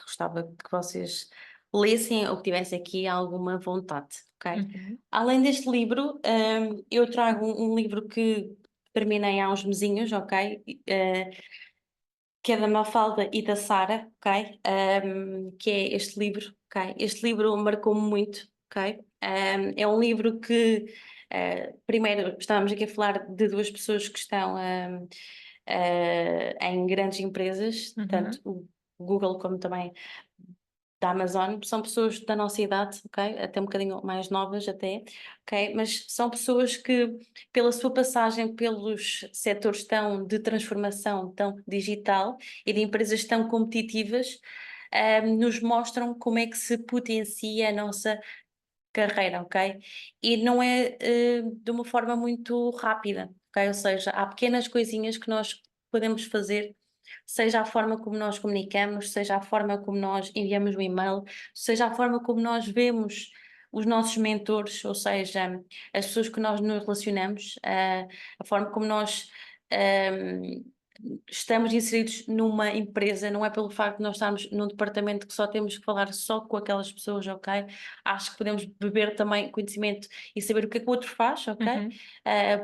gostava que vocês lessem ou que tivessem aqui alguma vontade, ok? Uhum. Além deste livro, eu trago um livro que terminei há uns mesinhos, ok? Que é da Mafalda e da Sara, ok? Que é este livro, ok? Este livro marcou-me muito, ok? É um livro que, primeiro, estávamos aqui a falar de duas pessoas que estão em grandes empresas, tanto Uhum. o Google como também da Amazon, são pessoas da nossa idade, ok? Até um bocadinho mais novas até, ok? Mas são pessoas que, pela sua passagem pelos setores tão de transformação, tão digital e de empresas tão competitivas, nos mostram como é que se potencia a nossa carreira, ok? E não é de uma forma muito rápida, ok? Ou seja, há pequenas coisinhas que nós podemos fazer, seja a forma como nós comunicamos, seja a forma como nós enviamos o e-mail, seja a forma como nós vemos os nossos mentores, ou seja, as pessoas que nós nos relacionamos, a forma como nós ahm, estamos inseridos numa empresa, não é pelo facto de nós estarmos num departamento que só temos que falar só com aquelas pessoas, ok? Acho que podemos beber também conhecimento e saber o que é que o outro faz, ok? Uhum,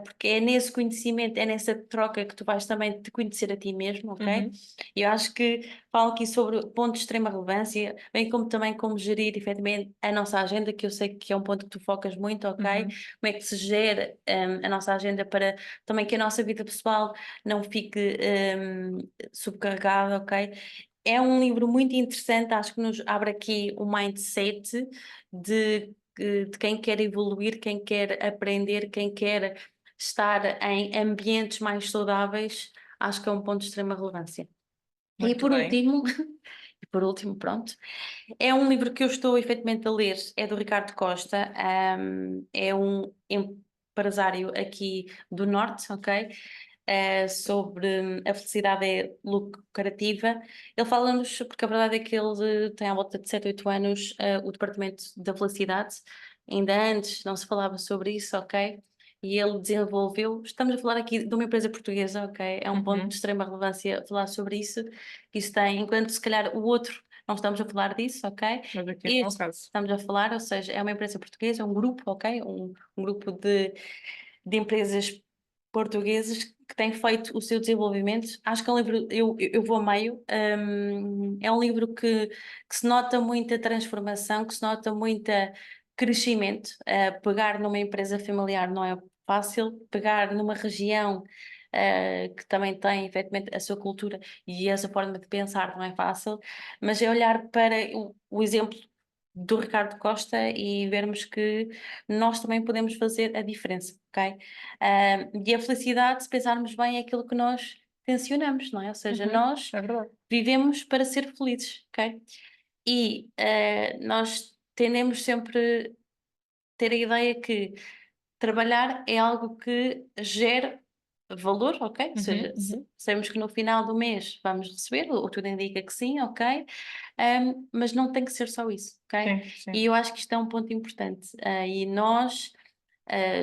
Porque é nesse conhecimento, é nessa troca que tu vais também te conhecer a ti mesmo, ok? uhum, E eu acho que falo aqui sobre pontos de extrema relevância, bem como também como gerir efetivamente a nossa agenda, que eu sei que é um ponto que tu focas muito, ok? uhum. Como é que se gera a nossa agenda para também que a nossa vida pessoal não fique subcarregada, ok? É um livro muito interessante, acho que nos abre aqui o mindset de quem quer evoluir, quem quer aprender, quem quer estar em ambientes mais saudáveis, acho que é um ponto de extrema relevância. E Muito por bem. último, e por último, pronto, é um livro que eu estou efetivamente a ler, é do Ricardo Costa, é um empresário aqui do Norte, ok? Sobre a felicidade é lucrativa. Ele fala-nos, porque a verdade é que ele tem à volta de 7, 8 anos o departamento da felicidade, ainda antes não se falava sobre isso, ok? E ele desenvolveu, estamos a falar aqui de uma empresa portuguesa, ok? É um ponto de Uhum. extrema relevância falar sobre isso. Isso tem, enquanto se calhar o outro não estamos a falar disso, ok? Mas aqui não é o Este caso. estamos a falar, ou seja, é uma empresa portuguesa, um grupo, ok? Um grupo de empresas portugueses que têm feito o seu desenvolvimento. Acho que é um livro, eu vou a meio, é um livro que se nota muita transformação, que se nota muita crescimento. Pegar numa empresa familiar não é fácil, pegar numa região que também tem efetivamente a sua cultura e essa forma de pensar não é fácil, mas é olhar para o exemplo do Ricardo Costa e vermos que nós também podemos fazer a diferença, ok? E a felicidade, se pensarmos bem, é aquilo que nós tensionamos, não é? Ou seja, Uhum. nós É verdade. vivemos para ser felizes, ok? E nós tendemos sempre ter a ideia que trabalhar é algo que gera valor, ok? Ou Uhum, seja, uhum. sabemos que no final do mês vamos receber, ou tudo indica que sim, ok? Mas não tem que ser só isso, ok? Sim, sim. E eu acho que isto é um ponto importante. E nós,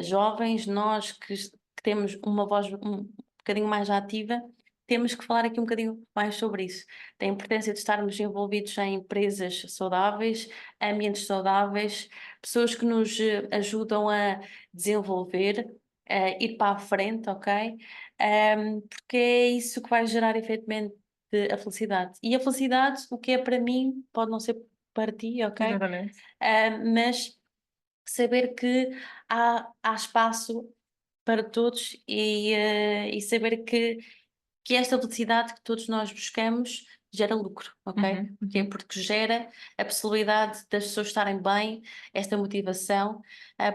jovens, nós que temos uma voz um bocadinho mais ativa, temos que falar aqui um bocadinho mais sobre isso. Da importância de estarmos envolvidos em empresas saudáveis, ambientes saudáveis, pessoas que nos ajudam a desenvolver, ir para a frente, ok? Porque é isso que vai gerar efetivamente a felicidade. E a felicidade, o que é para mim, pode não ser para ti, ok? Exatamente. Mas saber que há espaço para todos e saber que esta felicidade que todos nós buscamos gera lucro, ok? Uhum, Porquê? uhum. Porque gera a possibilidade das pessoas estarem bem, esta motivação,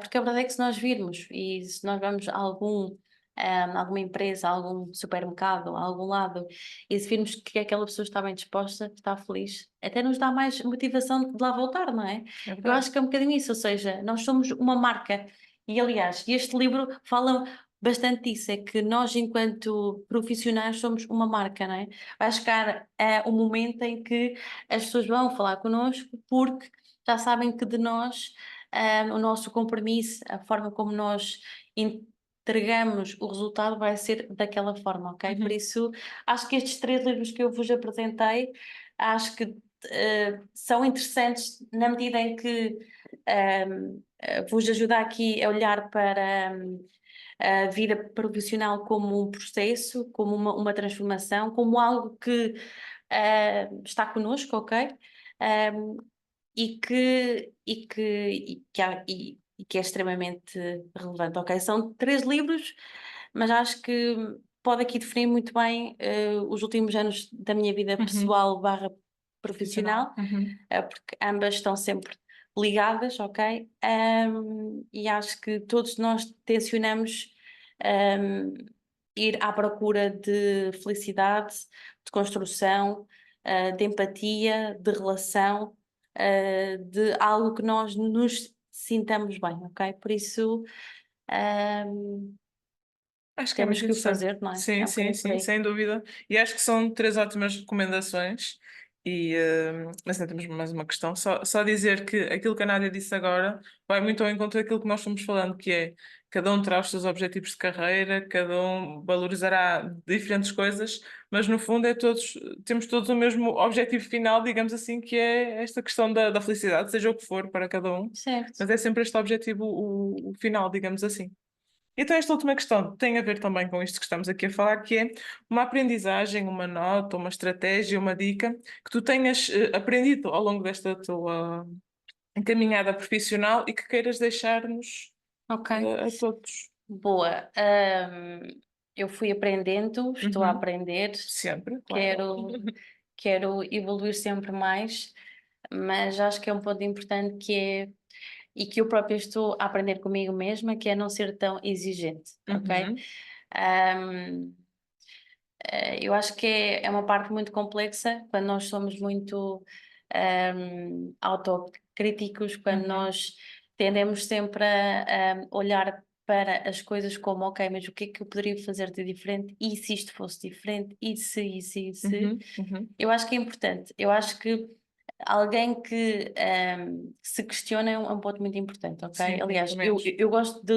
porque a verdade é que se nós virmos e se nós vamos a alguma empresa, a algum supermercado, a algum lado, e se virmos que aquela pessoa está bem disposta, está feliz, até nos dá mais motivação de lá voltar, não é? É Eu verdade. acho que é um bocadinho isso, ou seja, nós somos uma marca. E aliás, este livro fala bastante disso, é que nós, enquanto profissionais, somos uma marca, não é? Vai chegar um momento em que as pessoas vão falar connosco porque já sabem que de nós, o nosso compromisso, a forma como nós entregamos o resultado vai ser daquela forma, ok? Por Uhum. isso, acho que estes 3 livros que eu vos apresentei, acho que são interessantes na medida em que vos ajuda aqui a olhar para a vida profissional como um processo, como uma transformação, como algo que está connosco, ok? Um, e que é extremamente relevante, ok? São 3 livros, mas acho que pode aqui definir muito bem os últimos anos da minha vida Uhum. pessoal barra profissional, Uhum. porque ambas estão sempre ligadas, ok? E acho que todos nós tencionamos ir à procura de felicidade, de construção, de empatia, de relação, de algo que nós nos sintamos bem, ok? Por isso, Acho que é temos muito que o interessante. fazer, não é? Sim, É um sim, bocadinho por sim, aí. sem dúvida. E acho que são três ótimas recomendações. E mas ainda temos mais uma questão. Só dizer que aquilo que a Nádia disse agora vai muito ao encontro daquilo que nós fomos falando, que é cada um terá os seus objetivos de carreira, cada um valorizará diferentes coisas, mas no fundo temos todos o mesmo objetivo final, digamos assim, que é esta questão da felicidade, seja o que for para cada um, Certo. mas é sempre este objetivo o final, digamos assim. Então, esta última questão tem a ver também com isto que estamos aqui a falar, que é uma aprendizagem, uma nota, uma estratégia, uma dica que tu tenhas aprendido ao longo desta tua caminhada profissional e que queiras deixar-nos Ok. a todos. Boa. Eu fui aprendendo, estou a Uhum. aprender, Sempre, claro. quero evoluir sempre mais, mas acho que é um ponto importante que é, e que eu própria estou a aprender comigo mesma, que é não ser tão exigente, ok? Uhum. Ahm, eu acho que é uma parte muito complexa quando nós somos muito autocríticos, quando Uhum. nós tendemos sempre a olhar para as coisas como, ok, mas o que é que eu poderia fazer de diferente? E se isto fosse diferente? E se? Uhum. Uhum. Eu acho que é importante. Eu acho que alguém que se questiona é um ponto muito importante, ok? Sim, Aliás, também eu, acho. eu gosto de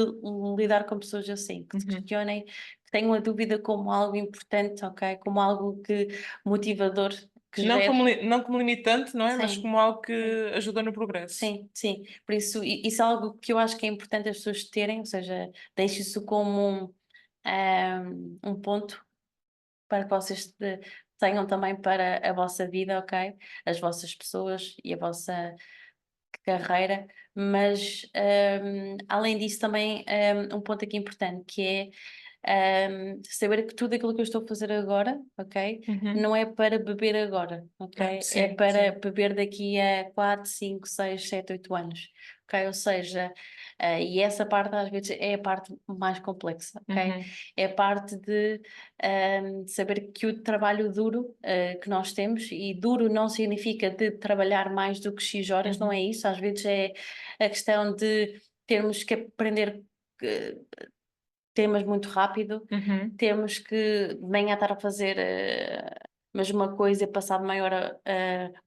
lidar com pessoas assim, que se Uhum. questionem, que tenham a dúvida como algo importante, ok? Como algo que motivador, que gere. Não como limitante, não é? Mas Sim, como algo que sim, ajuda no progresso. sim, sim. Por isso, isso é algo que eu acho que é importante as pessoas terem, ou seja, deixe isso como um ponto para que vocês tenham também para a vossa vida, ok? As vossas pessoas e a vossa carreira, mas além disso também um ponto aqui importante que é saber que tudo aquilo que eu estou a fazer agora, ok? Uhum. Não é para beber agora, ok? É Sim, para sim. beber daqui a 4, 5, 6, 7, 8 anos, ok? Ou seja, e essa parte às vezes é a parte mais complexa, ok? Uhum. É a parte de saber que o trabalho duro que nós temos, e duro não significa de trabalhar mais do que X horas, não Uhum. é isso, às vezes é a questão de termos que aprender eh, temas muito rápido, Uhum. temos que de manhã estar a fazer mas uma coisa e passado meia hora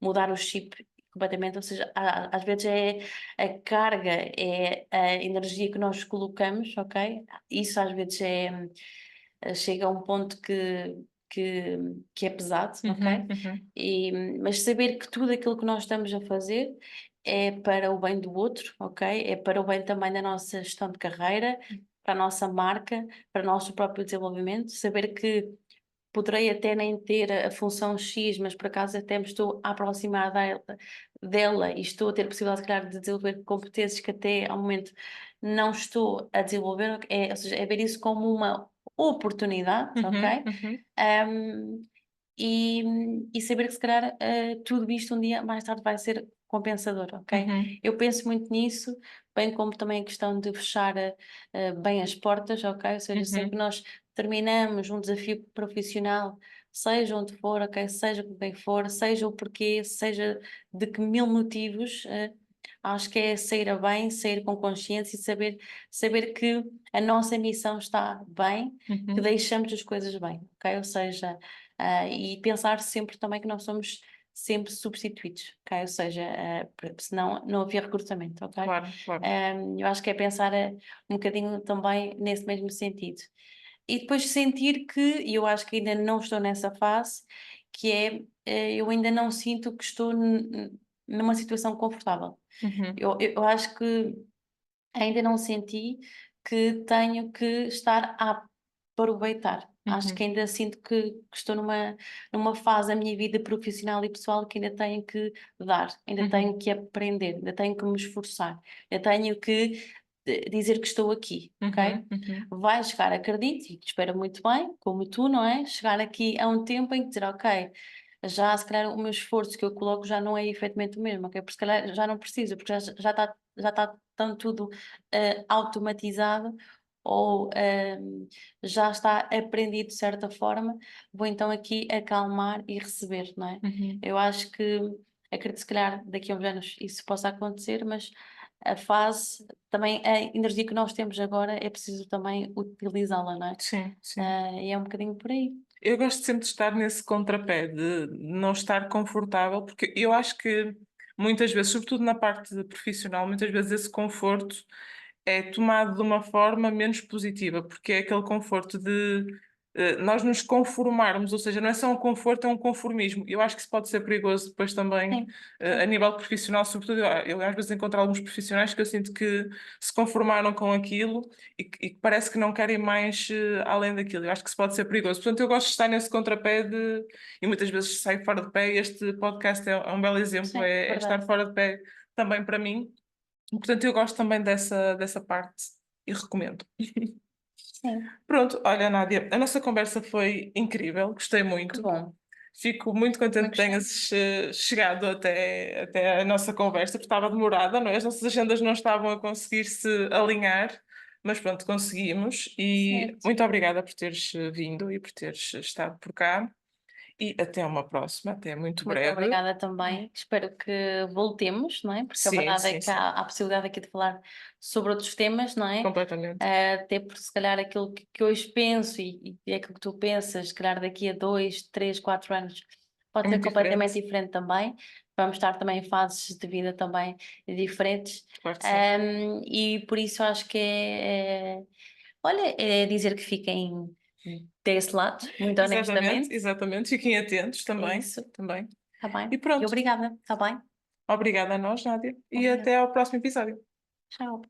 mudar o chip completamente, ou seja, às vezes é a carga, é a energia que nós colocamos, ok? Isso às vezes chega a um ponto que, que é pesado, ok? Uhum. Uhum. Mas saber que tudo aquilo que nós estamos a fazer é para o bem do outro, ok? É para o bem também da nossa gestão de carreira, para a nossa marca, para o nosso próprio desenvolvimento, saber que poderei até nem ter a função X, mas por acaso até me estou a aproximar dela e estou a ter a possibilidade, se calhar, de desenvolver competências que até ao momento não estou a desenvolver, ou seja, é ver isso como uma oportunidade, ok? Uhum. Uhum. Um, e saber que se calhar tudo isto um dia mais tarde vai ser compensador, ok? Uhum. Eu penso muito nisso, bem como também a questão de fechar bem as portas, ok? Ou seja, sempre que Uhum. nós terminamos um desafio profissional, seja onde for, ok? Seja com quem for, seja o porquê, seja de que mil motivos, acho que é sair a bem, sair com consciência e saber que a nossa missão está bem, que Uhum. deixamos as coisas bem, ok? Ou seja, e pensar sempre também que nós somos sempre substituídos, ok? Ou seja, senão não havia recrutamento, ok? Claro, claro. Eu acho que é pensar um bocadinho também nesse mesmo sentido. E depois sentir que, e eu acho que ainda não estou nessa fase, que é, eu ainda não sinto que estou numa situação confortável. Uhum. Eu acho que ainda não senti que tenho que estar a aproveitar. Acho que Uhum. ainda sinto que estou numa fase da minha vida profissional e pessoal que ainda tenho que dar, ainda tenho Uhum. que aprender, ainda tenho que me esforçar, ainda tenho que dizer que estou aqui, ok? Uhum. Uhum. Vai chegar, acredito, e te espero muito bem, como tu, não é? Chegar aqui a um tempo em que dizer, ok. já se calhar o meu esforço que eu coloco já não é efetivamente o mesmo, ok? Porque se calhar já não preciso, porque já está tão tudo automatizado ou já está aprendido de certa forma, vou então aqui acalmar e receber, não é? Eu acho que, acredito se calhar daqui a uns anos isso possa acontecer, mas a fase, também a energia que nós temos agora é preciso também utilizá-la, não é? Sim, sim. E é um bocadinho por aí. Eu gosto sempre de estar nesse contrapé, de não estar confortável, porque eu acho que muitas vezes, sobretudo na parte profissional, muitas vezes esse conforto é tomado de uma forma menos positiva, porque é aquele conforto de nós nos conformarmos, ou seja, não é só um conforto, é um conformismo. Eu acho que isso pode ser perigoso depois também Sim, a nível profissional, sobretudo eu às vezes encontro alguns profissionais que eu sinto que se conformaram com aquilo e que parece que não querem mais além daquilo. Eu acho que isso pode ser perigoso. Portanto, eu gosto de estar nesse contrapé e muitas vezes saio fora de pé. Este podcast é um belo exemplo, sim, é estar verdade. fora de pé também para mim. Portanto, eu gosto também dessa parte e recomendo. Sim, Pronto, olha, Nádia, a nossa conversa foi incrível, gostei que muito. bom. Fico muito Também contente que gostei. tenhas chegado até a nossa conversa, porque estava demorada, não é? As nossas agendas não estavam a conseguir se alinhar, mas pronto, conseguimos. E Certo. muito obrigada por teres vindo e por teres estado por cá. E até uma próxima, até muito Muito breve. obrigada também. Espero que voltemos, não é? Porque a Sim, verdade é sim, que sim, há a possibilidade aqui de falar sobre outros temas, não é? completamente. Até porque se calhar aquilo que hoje penso e aquilo que tu pensas, se calhar daqui a 2, 3, 4 anos, pode ser Muito completamente diferente, diferente também. Vamos estar também em fases de vida também diferentes. claro que sim. E por isso acho que olha, é dizer que fiquem desse lado, muito Exatamente, honestamente. exatamente. Fiquem atentos É também, isso. também. Tá E bem? E pronto. obrigada, tá bem? Obrigada a nós, Nádia, e Obrigada. até ao próximo episódio. Tchau.